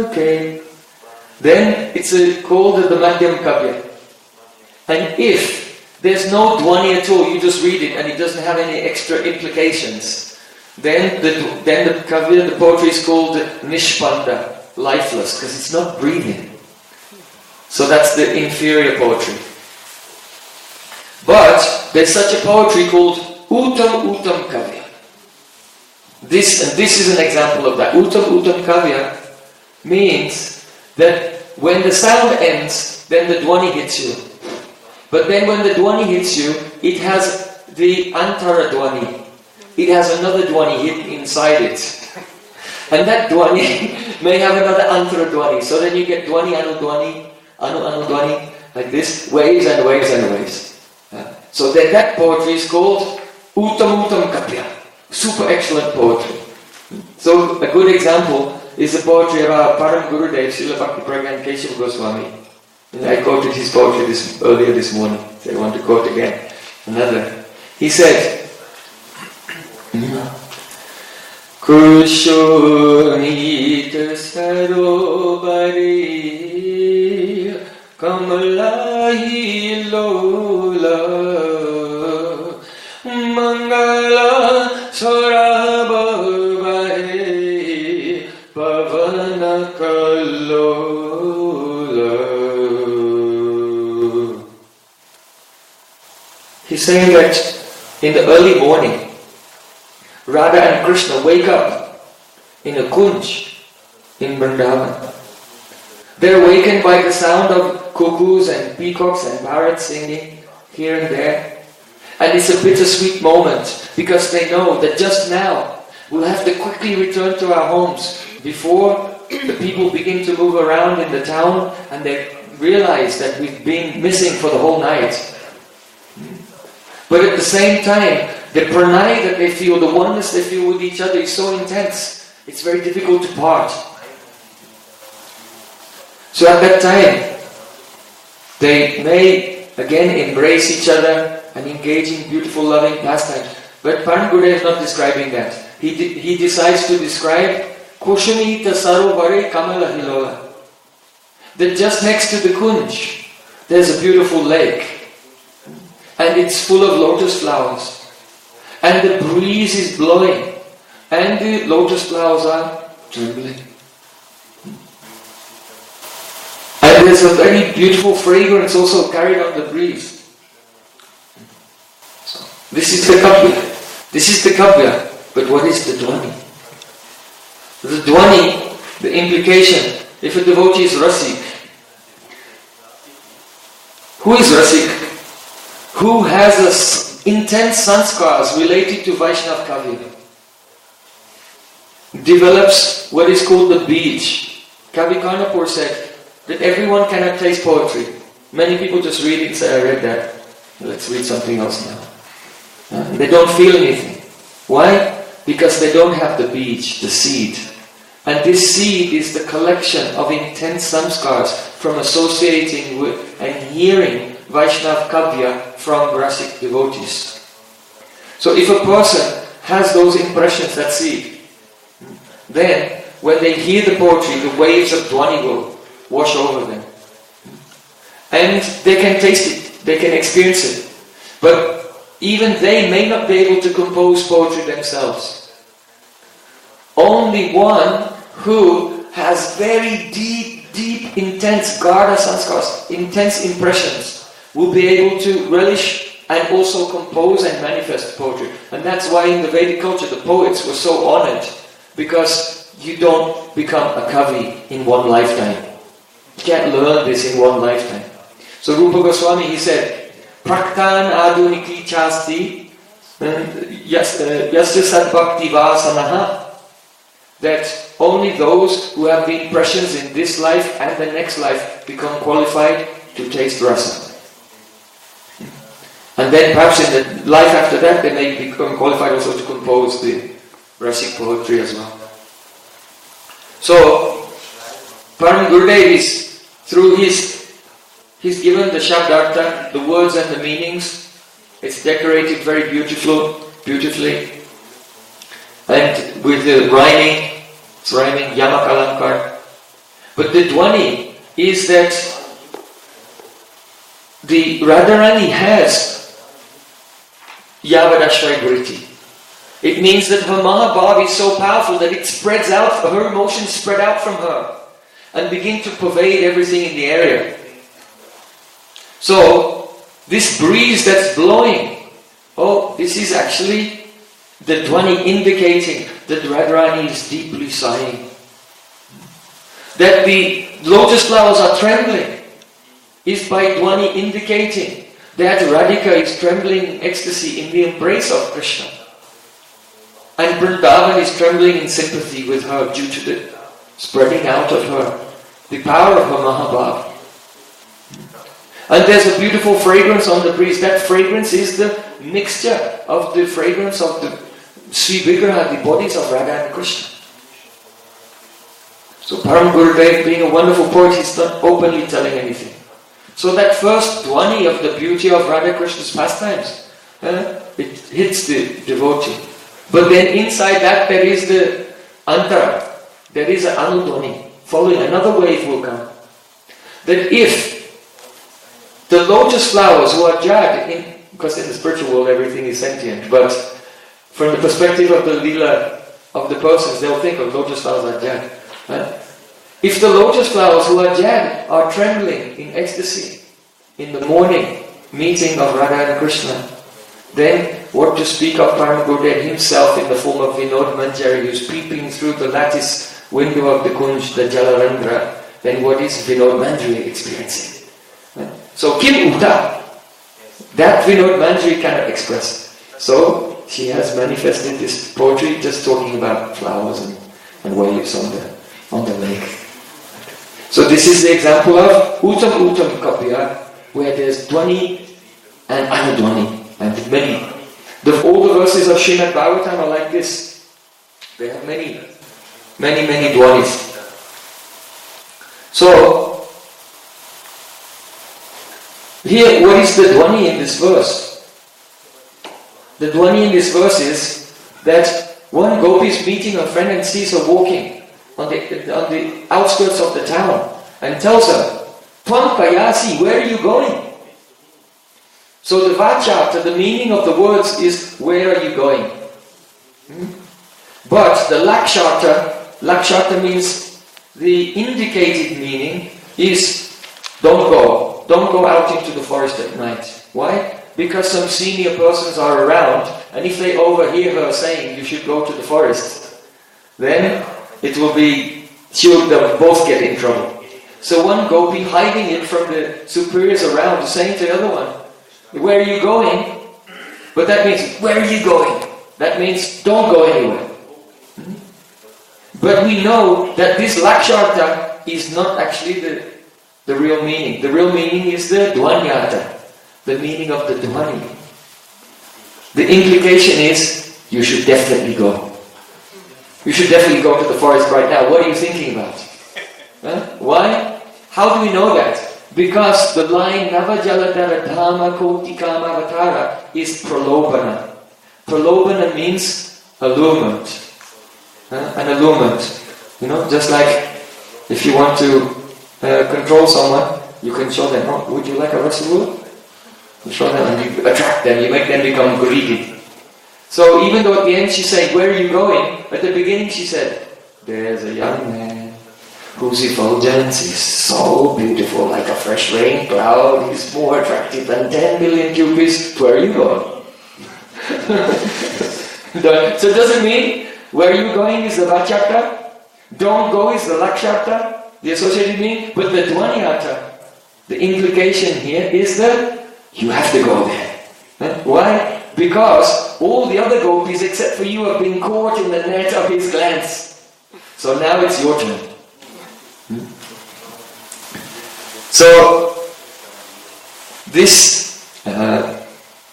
okay, then it's called the Madhyam Kavya. And if there's no Dhvani at all, you just read it and it doesn't have any extra implications, then the Kavya, the poetry is called Nishpanda, lifeless, because it's not breathing. So that's the inferior poetry. But there's such a poetry called Uttam Kavya. This is an example of that. Uttam Kavya means that when the sound ends, then the Dhvani hits you. But then when the Dhvani hits you, it has the Antara Dhvani. It has another Dhvani hidden inside it. And that Dhvani may have another Antara Dhvani. So then you get Dhvani, Anudhvani, Anudhvani, like this, waves and waves and waves. So then that poetry is called Uttam Kavya. Super excellent poetry. So a good example is the poetry of our Param Gurudev, Srila Bhakti Pragyan Keshav Goswami. And I quoted his poetry earlier this morning, so I want to quote again. Another. He said, Kushonita Sarobari Kamalahi Lo He's saying that in the early morning, Radha and Krishna wake up in a kunj in Vrindavan. They're awakened by the sound of cuckoos and peacocks and parrots singing here and there. And it's a bittersweet moment because they know that just now we'll have to quickly return to our homes before the people begin to move around in the town and they realize that we've been missing for the whole night. But at the same time, the pranay that they feel, the oneness they feel with each other is so intense, it's very difficult to part. So at that time, they may again embrace each other and engage in beautiful loving pastimes. But Param Gurudev is not describing that. He decides to describe Kushumita Sarovare Kamala Hilola. That just next to the kunj, there's a beautiful lake. And it's full of lotus flowers. And the breeze is blowing. And the lotus flowers are trembling. And there's a very beautiful fragrance also carried on the breeze. So, this is the Kavia. This is the Kavia. But what is the Dhvani? The Dhvani, the implication, if a devotee is Rasik. Who is Rasik? Who has intense sanskars related to Vaishnava Kavia. Develops what is called the beach. Kavi-poet said that everyone cannot taste poetry. Many people just read it and say, I read that. Let's read something else now. They don't feel anything. Why? Because they don't have the beach, the seed. And this seed is the collection of intense samskars from associating with and hearing Vaishnava Kavya from Rasic devotees. So if a person has those impressions, that seed, then when they hear the poetry, the waves of Dhvani will wash over them. And they can taste it, they can experience it. But even they may not be able to compose poetry themselves. Only one who has very deep, intense Garda sanskars, intense impressions, will be able to relish and also compose and manifest poetry. And that's why in the Vedic culture the poets were so honored, because you don't become a Kavi in one lifetime. You can't learn this in one lifetime. So Rupa Goswami, he said, Praktan aduniki chasti yasya sat bhakti vasanaha, that only those who have the impressions in this life and the next life become qualified to taste rasa. And then perhaps in the life after that they may become qualified also to compose the rasic poetry as well. So Param Gurudev is, through he's given the Shabdartha, the words and the meanings. It's decorated very beautifully. And with the rhyming, it's rhyming Yamak Alankar. But the Dhvani is that the Radharani has Yavadashray Griti. It means that her Mahabhav is so powerful that it spreads out, her emotions spread out from her and begin to pervade everything in the area. So, this breeze that's blowing, this is actually the Dhvani indicating that Radharani is deeply sighing. That the lotus flowers are trembling is by Dhvani indicating that Radhika is trembling in ecstasy in the embrace of Krishna. And Vrindavan is trembling in sympathy with her due to the spreading out of her, the power of her Mahabhav. And there's a beautiful fragrance on the breeze. That fragrance is the mixture of the fragrance of the Sri Vigraha, the bodies of Radha and Krishna. So Param Gurudev, being a wonderful poet, he's not openly telling anything. So that first Dhvani of the beauty of Radha Krishna's pastimes, it hits the devotee. But then inside that there is the Antara, there is an Anudhvani, following another wave will come. That if the lotus flowers who are jad, because in the spiritual world everything is sentient, but from the perspective of the lila of the persons, they'll think of lotus flowers are jad. If the lotus flowers who are jad are trembling in ecstasy in the morning meeting of Radha and Krishna, Then, what to speak of Param Gurudev himself in the form of Vinod Manjari, who's peeping through the lattice window of the Kunj, the Jalarandra, then what is Vinod Manjari experiencing? So, Kim Uta, that Vinod Manjari cannot express. So, she has manifested this poetry just talking about flowers and waves on the lake. So, this is the example of Uttam Kavya, where there's Dhvani and Anudhvani. And many. All the verses of Srimad Bhagavatam are like this. They have many Dhvanis. So, here, what is the Dhvani in this verse? The Dhvani in this verse is that one gopi is meeting a friend and sees her walking on the outskirts of the town and tells her, Tvam Payasi, where are you going? So the Vacharta, the meaning of the words is, where are you going? But the Laksharta means, the indicated meaning is, don't go out into the forest at night. Why? Because some senior persons are around, and if they overhear her saying, you should go to the forest, then they'll both get in trouble. So one gopi hiding it from the superiors around is saying to the other one, where are you going? But that means, where are you going? That means, don't go anywhere. But we know that this Laksharta is not actually the real meaning. The real meaning is the Dhvanyata, the meaning of the Dhvani. The implication is, you should definitely go. You should definitely go to the forest right now. What are you thinking about? Why? How do we know that? Because the line Navajaladhara Dhamma Koti Kamavatara is pralobhana. Pralobhana means allurement. An allurement. Just like if you want to control someone, you can show them, would you like a rasagula? You show them and you attract them, you make them become greedy. So even though at the end she said, where are you going? At the beginning she said, there's a young man whose effulgence is so beautiful, like a fresh rain cloud. He's more attractive than 10 million cupids. Where are you going? So does it mean where are you going is the Vacharta? Don't go is the Laksharta, the associated meaning. But the Dhvanyata, the implication here is that you have to go there. Why? Because all the other gopis except for you have been caught in the net of his glance. So now it's your turn. So, this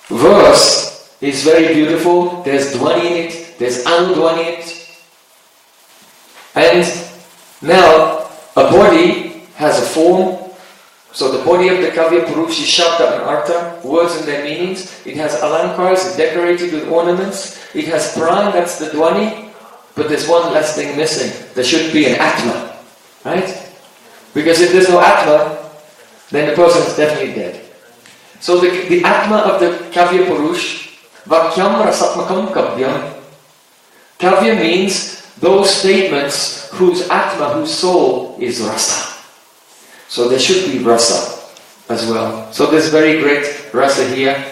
verse is very beautiful. There's Dhvani in it, there's Anudhvani in it. And now, a body has a form. So the body of the Kavya Purush is Shabda and Artha, words and their meanings. It has Alankars, decorated with ornaments. It has Pran, that's the Dhvani. But there's one last thing missing. There should be an Atma. Right? Because if there's no Atma, then the person is definitely dead. So the Atma of the Kavya Purush, Vakyam Rasatmakam Kavyam. Kavya means those statements whose Atma, whose soul is Rasa. So there should be Rasa as well. So there's very great Rasa here.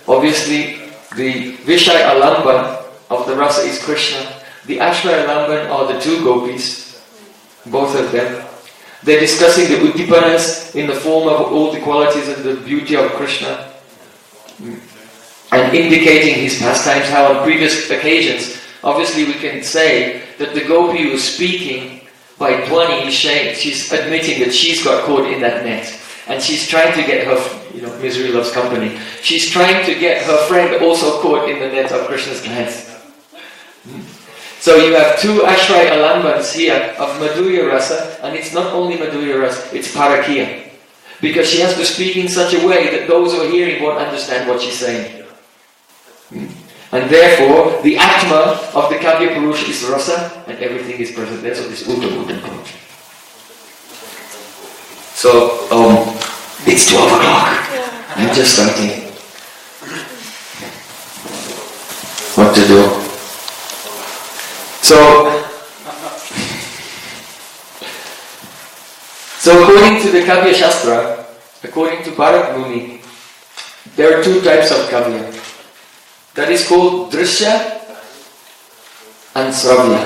Obviously, the Vishaya Alamban of the Rasa is Krishna. The Ashraya Alamban are the two gopis, both of them. They're discussing the Uddipanas in the form of all the qualities and the beauty of Krishna. And indicating his pastimes, how on previous occasions, obviously we can say that the gopi who is speaking by Dhvani, she's admitting that she's got caught in that net. And she's trying to get her, misery loves company. She's trying to get her friend also caught in the net of Krishna's glance. So you have two Ashraya Alambans here of Madhurya Rasa, and it's not only Madhurya Rasa, it's Parakiya. Because she has to speak in such a way that those who are hearing won't understand what she's saying. And therefore, the Atma of the Kavya Purush is Rasa, and everything is present there, so this Uttam poetry. So, it's 12 o'clock. I'm just starting. What to do? So according to the Kavya Shastra, according to Bharat Muni, there are two types of Kavya. That is called Drishya and Sravya.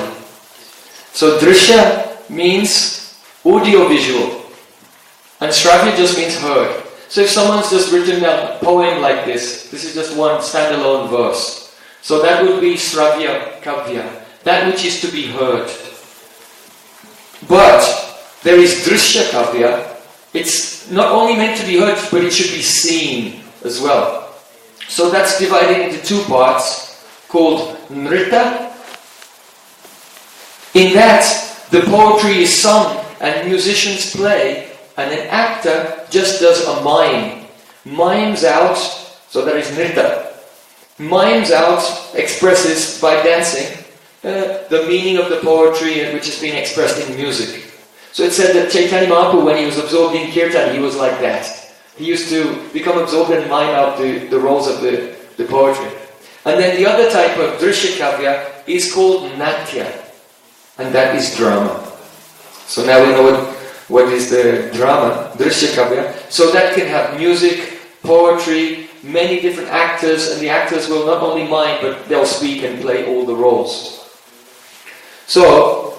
So Drishya means audio-visual, and Sravya just means heard. So if someone's just written a poem like this is just one standalone verse. So that would be Sravya Kavia, that which is to be heard. But there is Drishya Kavya. It's not only meant to be heard, but it should be seen as well. So that's divided into two parts called Nrita. In that, the poetry is sung and musicians play, and an actor just does a mime. Mimes out, so that is Nrita. Mimes out, expresses by dancing the meaning of the poetry which has been expressed in music. So it said that Chaitanya Mahaprabhu, when he was absorbed in kirtan, he was like that. He used to become absorbed and mime out the roles of the poetry. And then the other type of Drishya Kavya is called Natya, and that is drama. So now we know what is the drama, Drishya Kavya. So that can have music, poetry, many different actors, and the actors will not only mime, but they'll speak and play all the roles. So,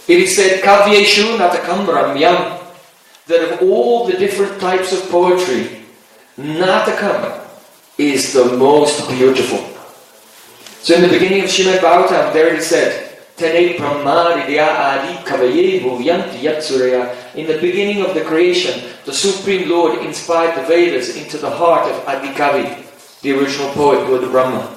it is said, Kavyeshu natakam ramyam, that of all the different types of poetry, natakam is the most beautiful. So in the beginning of Srimad Bhagavatam, there it is said, Tene Brahmaridya Adi Kavaye Bhuvyanti Yatsuraya. In the beginning of the creation, the Supreme Lord inspired the Vedas into the heart of Adi Kavi, the original poet, Lord Brahma.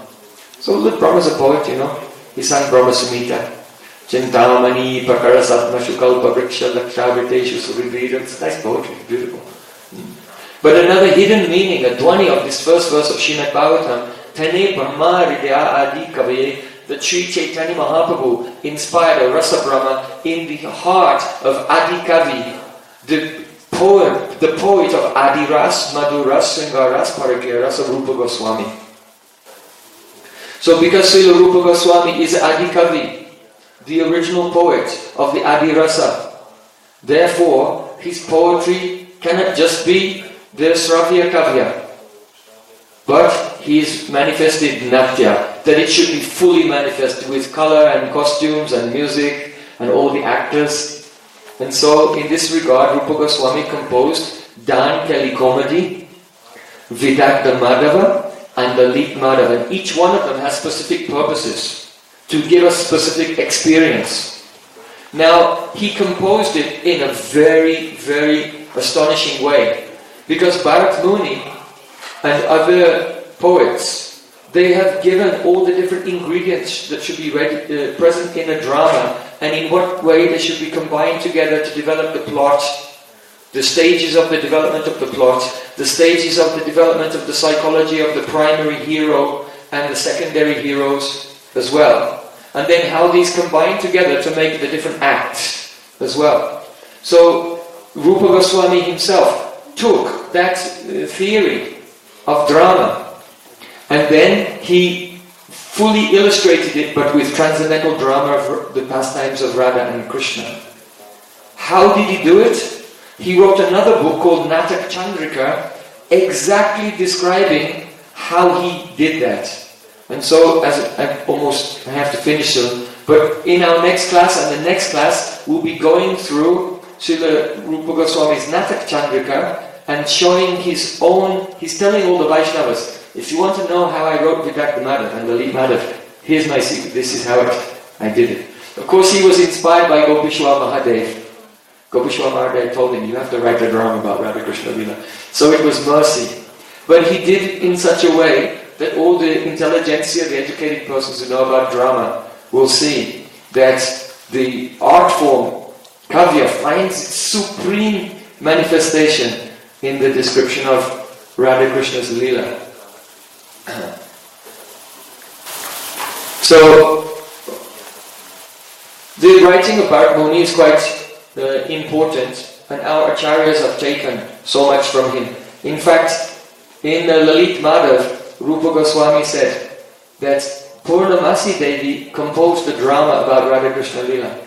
So Lord Brahma is a poet, you know. He sang Brahma Samhita. Chintamani Pakarasatma Shukalpa Vriksha Lakshavriteshu Suridvira. It's nice poetry, beautiful. But another hidden meaning, a Dhvani of this first verse of Srimad Bhagavatam, Tene Brahma Ridya Adi Kavaye, that Sri Chaitanya Mahaprabhu inspired a Rasa Brahma in the heart of Adi Kavi, the poet of Adi Ras, Madhu Ras, Sringar Ras, Parakya Ras of Rupa Goswami. So because Srila Rupa Goswami is Adi Kavi, the original poet of the Adi Rasa, therefore his poetry cannot just be the Sravya Kavya, but he is manifested Natya, that it should be fully manifested with color and costumes and music and all the actors. And so in this regard, Rupa Goswami composed Dan Kali Komedi, Vidagda Madhava and the Lit Madhava. And each one of them has specific purposes to give us specific experience. Now, he composed it in a very, very astonishing way, because Bharat Muni and other poets, they have given all the different ingredients that should be present in a drama, and in what way they should be combined together to develop the plot, the stages of the development of the plot, the stages of the development of the psychology of the primary hero and the secondary heroes as well. And then how these combine together to make the different acts as well. So Rupa Goswami himself took that theory of drama, and then he fully illustrated it, but with transcendental drama of the pastimes of Radha and Krishna. How did he do it? He wrote another book called Natak Chandrika, exactly describing how he did that. And so, as I have to finish soon, but in our next class and the next class, we'll be going through Srila Rupa Goswami's Natak Chandrika and showing he's telling all the Vaishnavas, if you want to know how I wrote Vidagda Madhav and the Lit Madhav, here's my secret, this is how I did it. Of course, he was inspired by Gopishwar Mahadev. Gopishwar Mahadev told him, you have to write a drama about Radha Krishna Lila. So it was mercy. But he did it in such a way that all the intelligentsia, the educated persons who know about drama, will see that the art form, Kavya, finds its supreme manifestation in the description of Radha Krishna's Leela. So, the writing of Bharat Muni is quite important, and our acharyas have taken so much from him. In fact, in Lalit Madhav, Rupa Goswami said that Purnamasi Devi composed the drama about Radha Krishna Lila,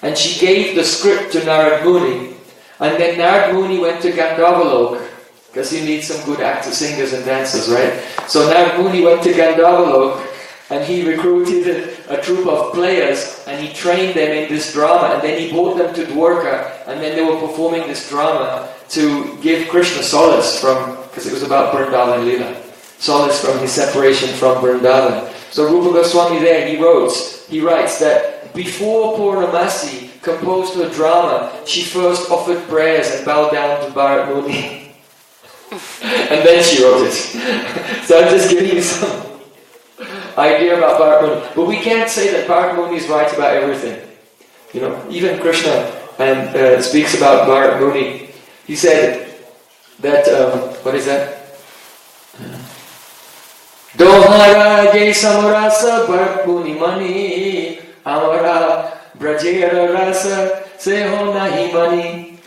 and she gave the script to Narad Muni, and then Narad Muni went to Gandharvalok Because you need some good actors, singers and dancers, right? So Narad Muni went to Gandharvalok and he recruited a troupe of players and he trained them in this drama, and then he brought them to Dwarka, and then they were performing this drama to give Krishna solace from, because it was about Vrindavan Lila, solace from his separation from Vrindavan. So Rupa Goswami there, he writes that before Purnamasi composed her drama, she first offered prayers and bowed down to Bharat Muni. And then she wrote it. So I'm just giving you some idea about Bharat Muni. But we can't say that Bharat Muni is right about everything. You know, even Krishna speaks about Bharat Muni. He said that, what is that? Dohara jai samurasa Bharat Muni mani amara brajera rasa seho nahi mani.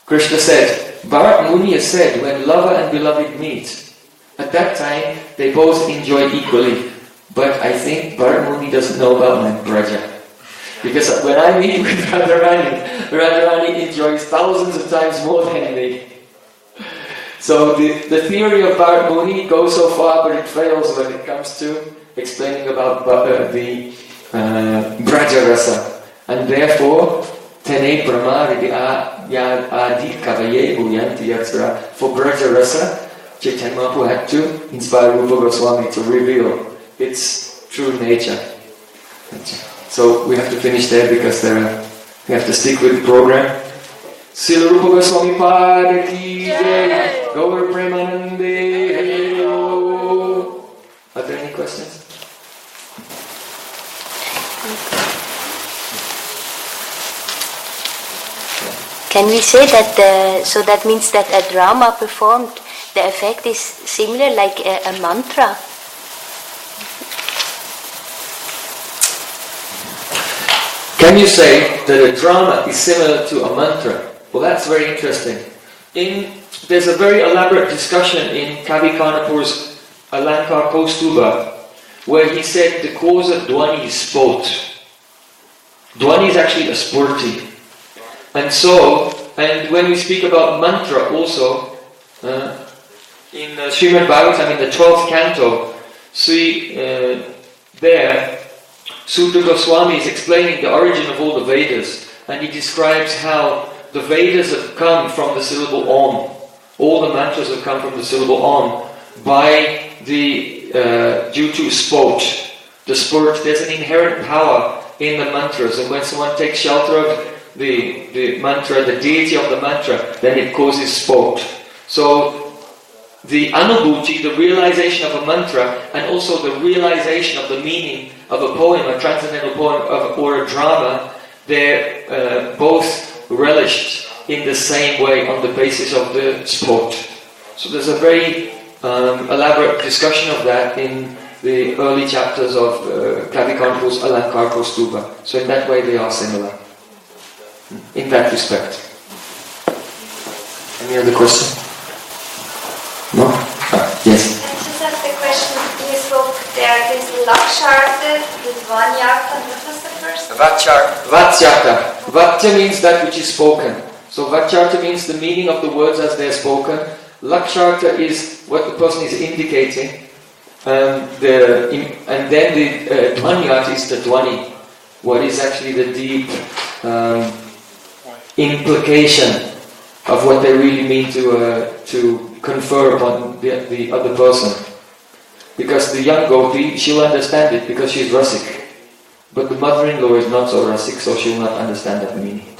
Krishna said, Bharat Muni has said, when lover and beloved meet, at that time they both enjoy equally. But I think Bharat Muni doesn't know about my Braja. Because when I meet with Radharani enjoys thousands of times more than me. So the theory of Bharat Muni goes so far, but it fails when it comes to explaining about the Braja Rasa. And therefore, Tene Brahma Adi Kavaye Uyanti Yatsura. For Braja Rasa, Chaitanya Mahaprabhu had to inspire Rupa Goswami to reveal its true nature. So we have to finish there because we have to stick with the program. Srila Rupa Goswami Pada Ki Jai, Gaur Premanande. Are there any questions? Can we say that so that means that a drama performed, the effect is similar like a mantra? Can you say that a drama is similar to a mantra? Well, that's very interesting. There's a very elaborate discussion in Kavi Kanapur's Alankar Kaustuba, where he said the cause of Dhvani is sport. Dhvani is actually a spurti. And when we speak about mantra also, in Srimad Bhagavatam, in the 12th canto, there, Sutta Goswami is explaining the origin of all the Vedas, and he describes how the Vedas have come from the syllable Om. All the mantras have come from the syllable Om by due to sport. The sport, there's an inherent power in the mantras, and when someone takes shelter of the mantra, the deity of the mantra, then it causes sport. So the anubhuti, the realization of a mantra, and also the realization of the meaning of a poem, a transcendental poem or a drama, they're both relished in the same way on the basis of the sport. So there's a very elaborate discussion of that in the early chapters of Kavi Kanapur's Alankar Kaustuba. So in that way they are similar. In that respect. Any other question? No? Yes. I just have the question. You spoke there, this Laksharte, Dhvanyartha, what was the first? Vatsyartha. Vatya means that which is spoken. So Vatsyartha means the meaning of the words as they are spoken. Lakshartha is what the person is indicating. And then the Dhvanyartha is the Dhvani. What is actually the deep implication of what they really mean to confer upon the other person. Because the young gopi, she'll understand it because she's Rasik. But the mother-in-law is not so Rasik, so she'll not understand that meaning.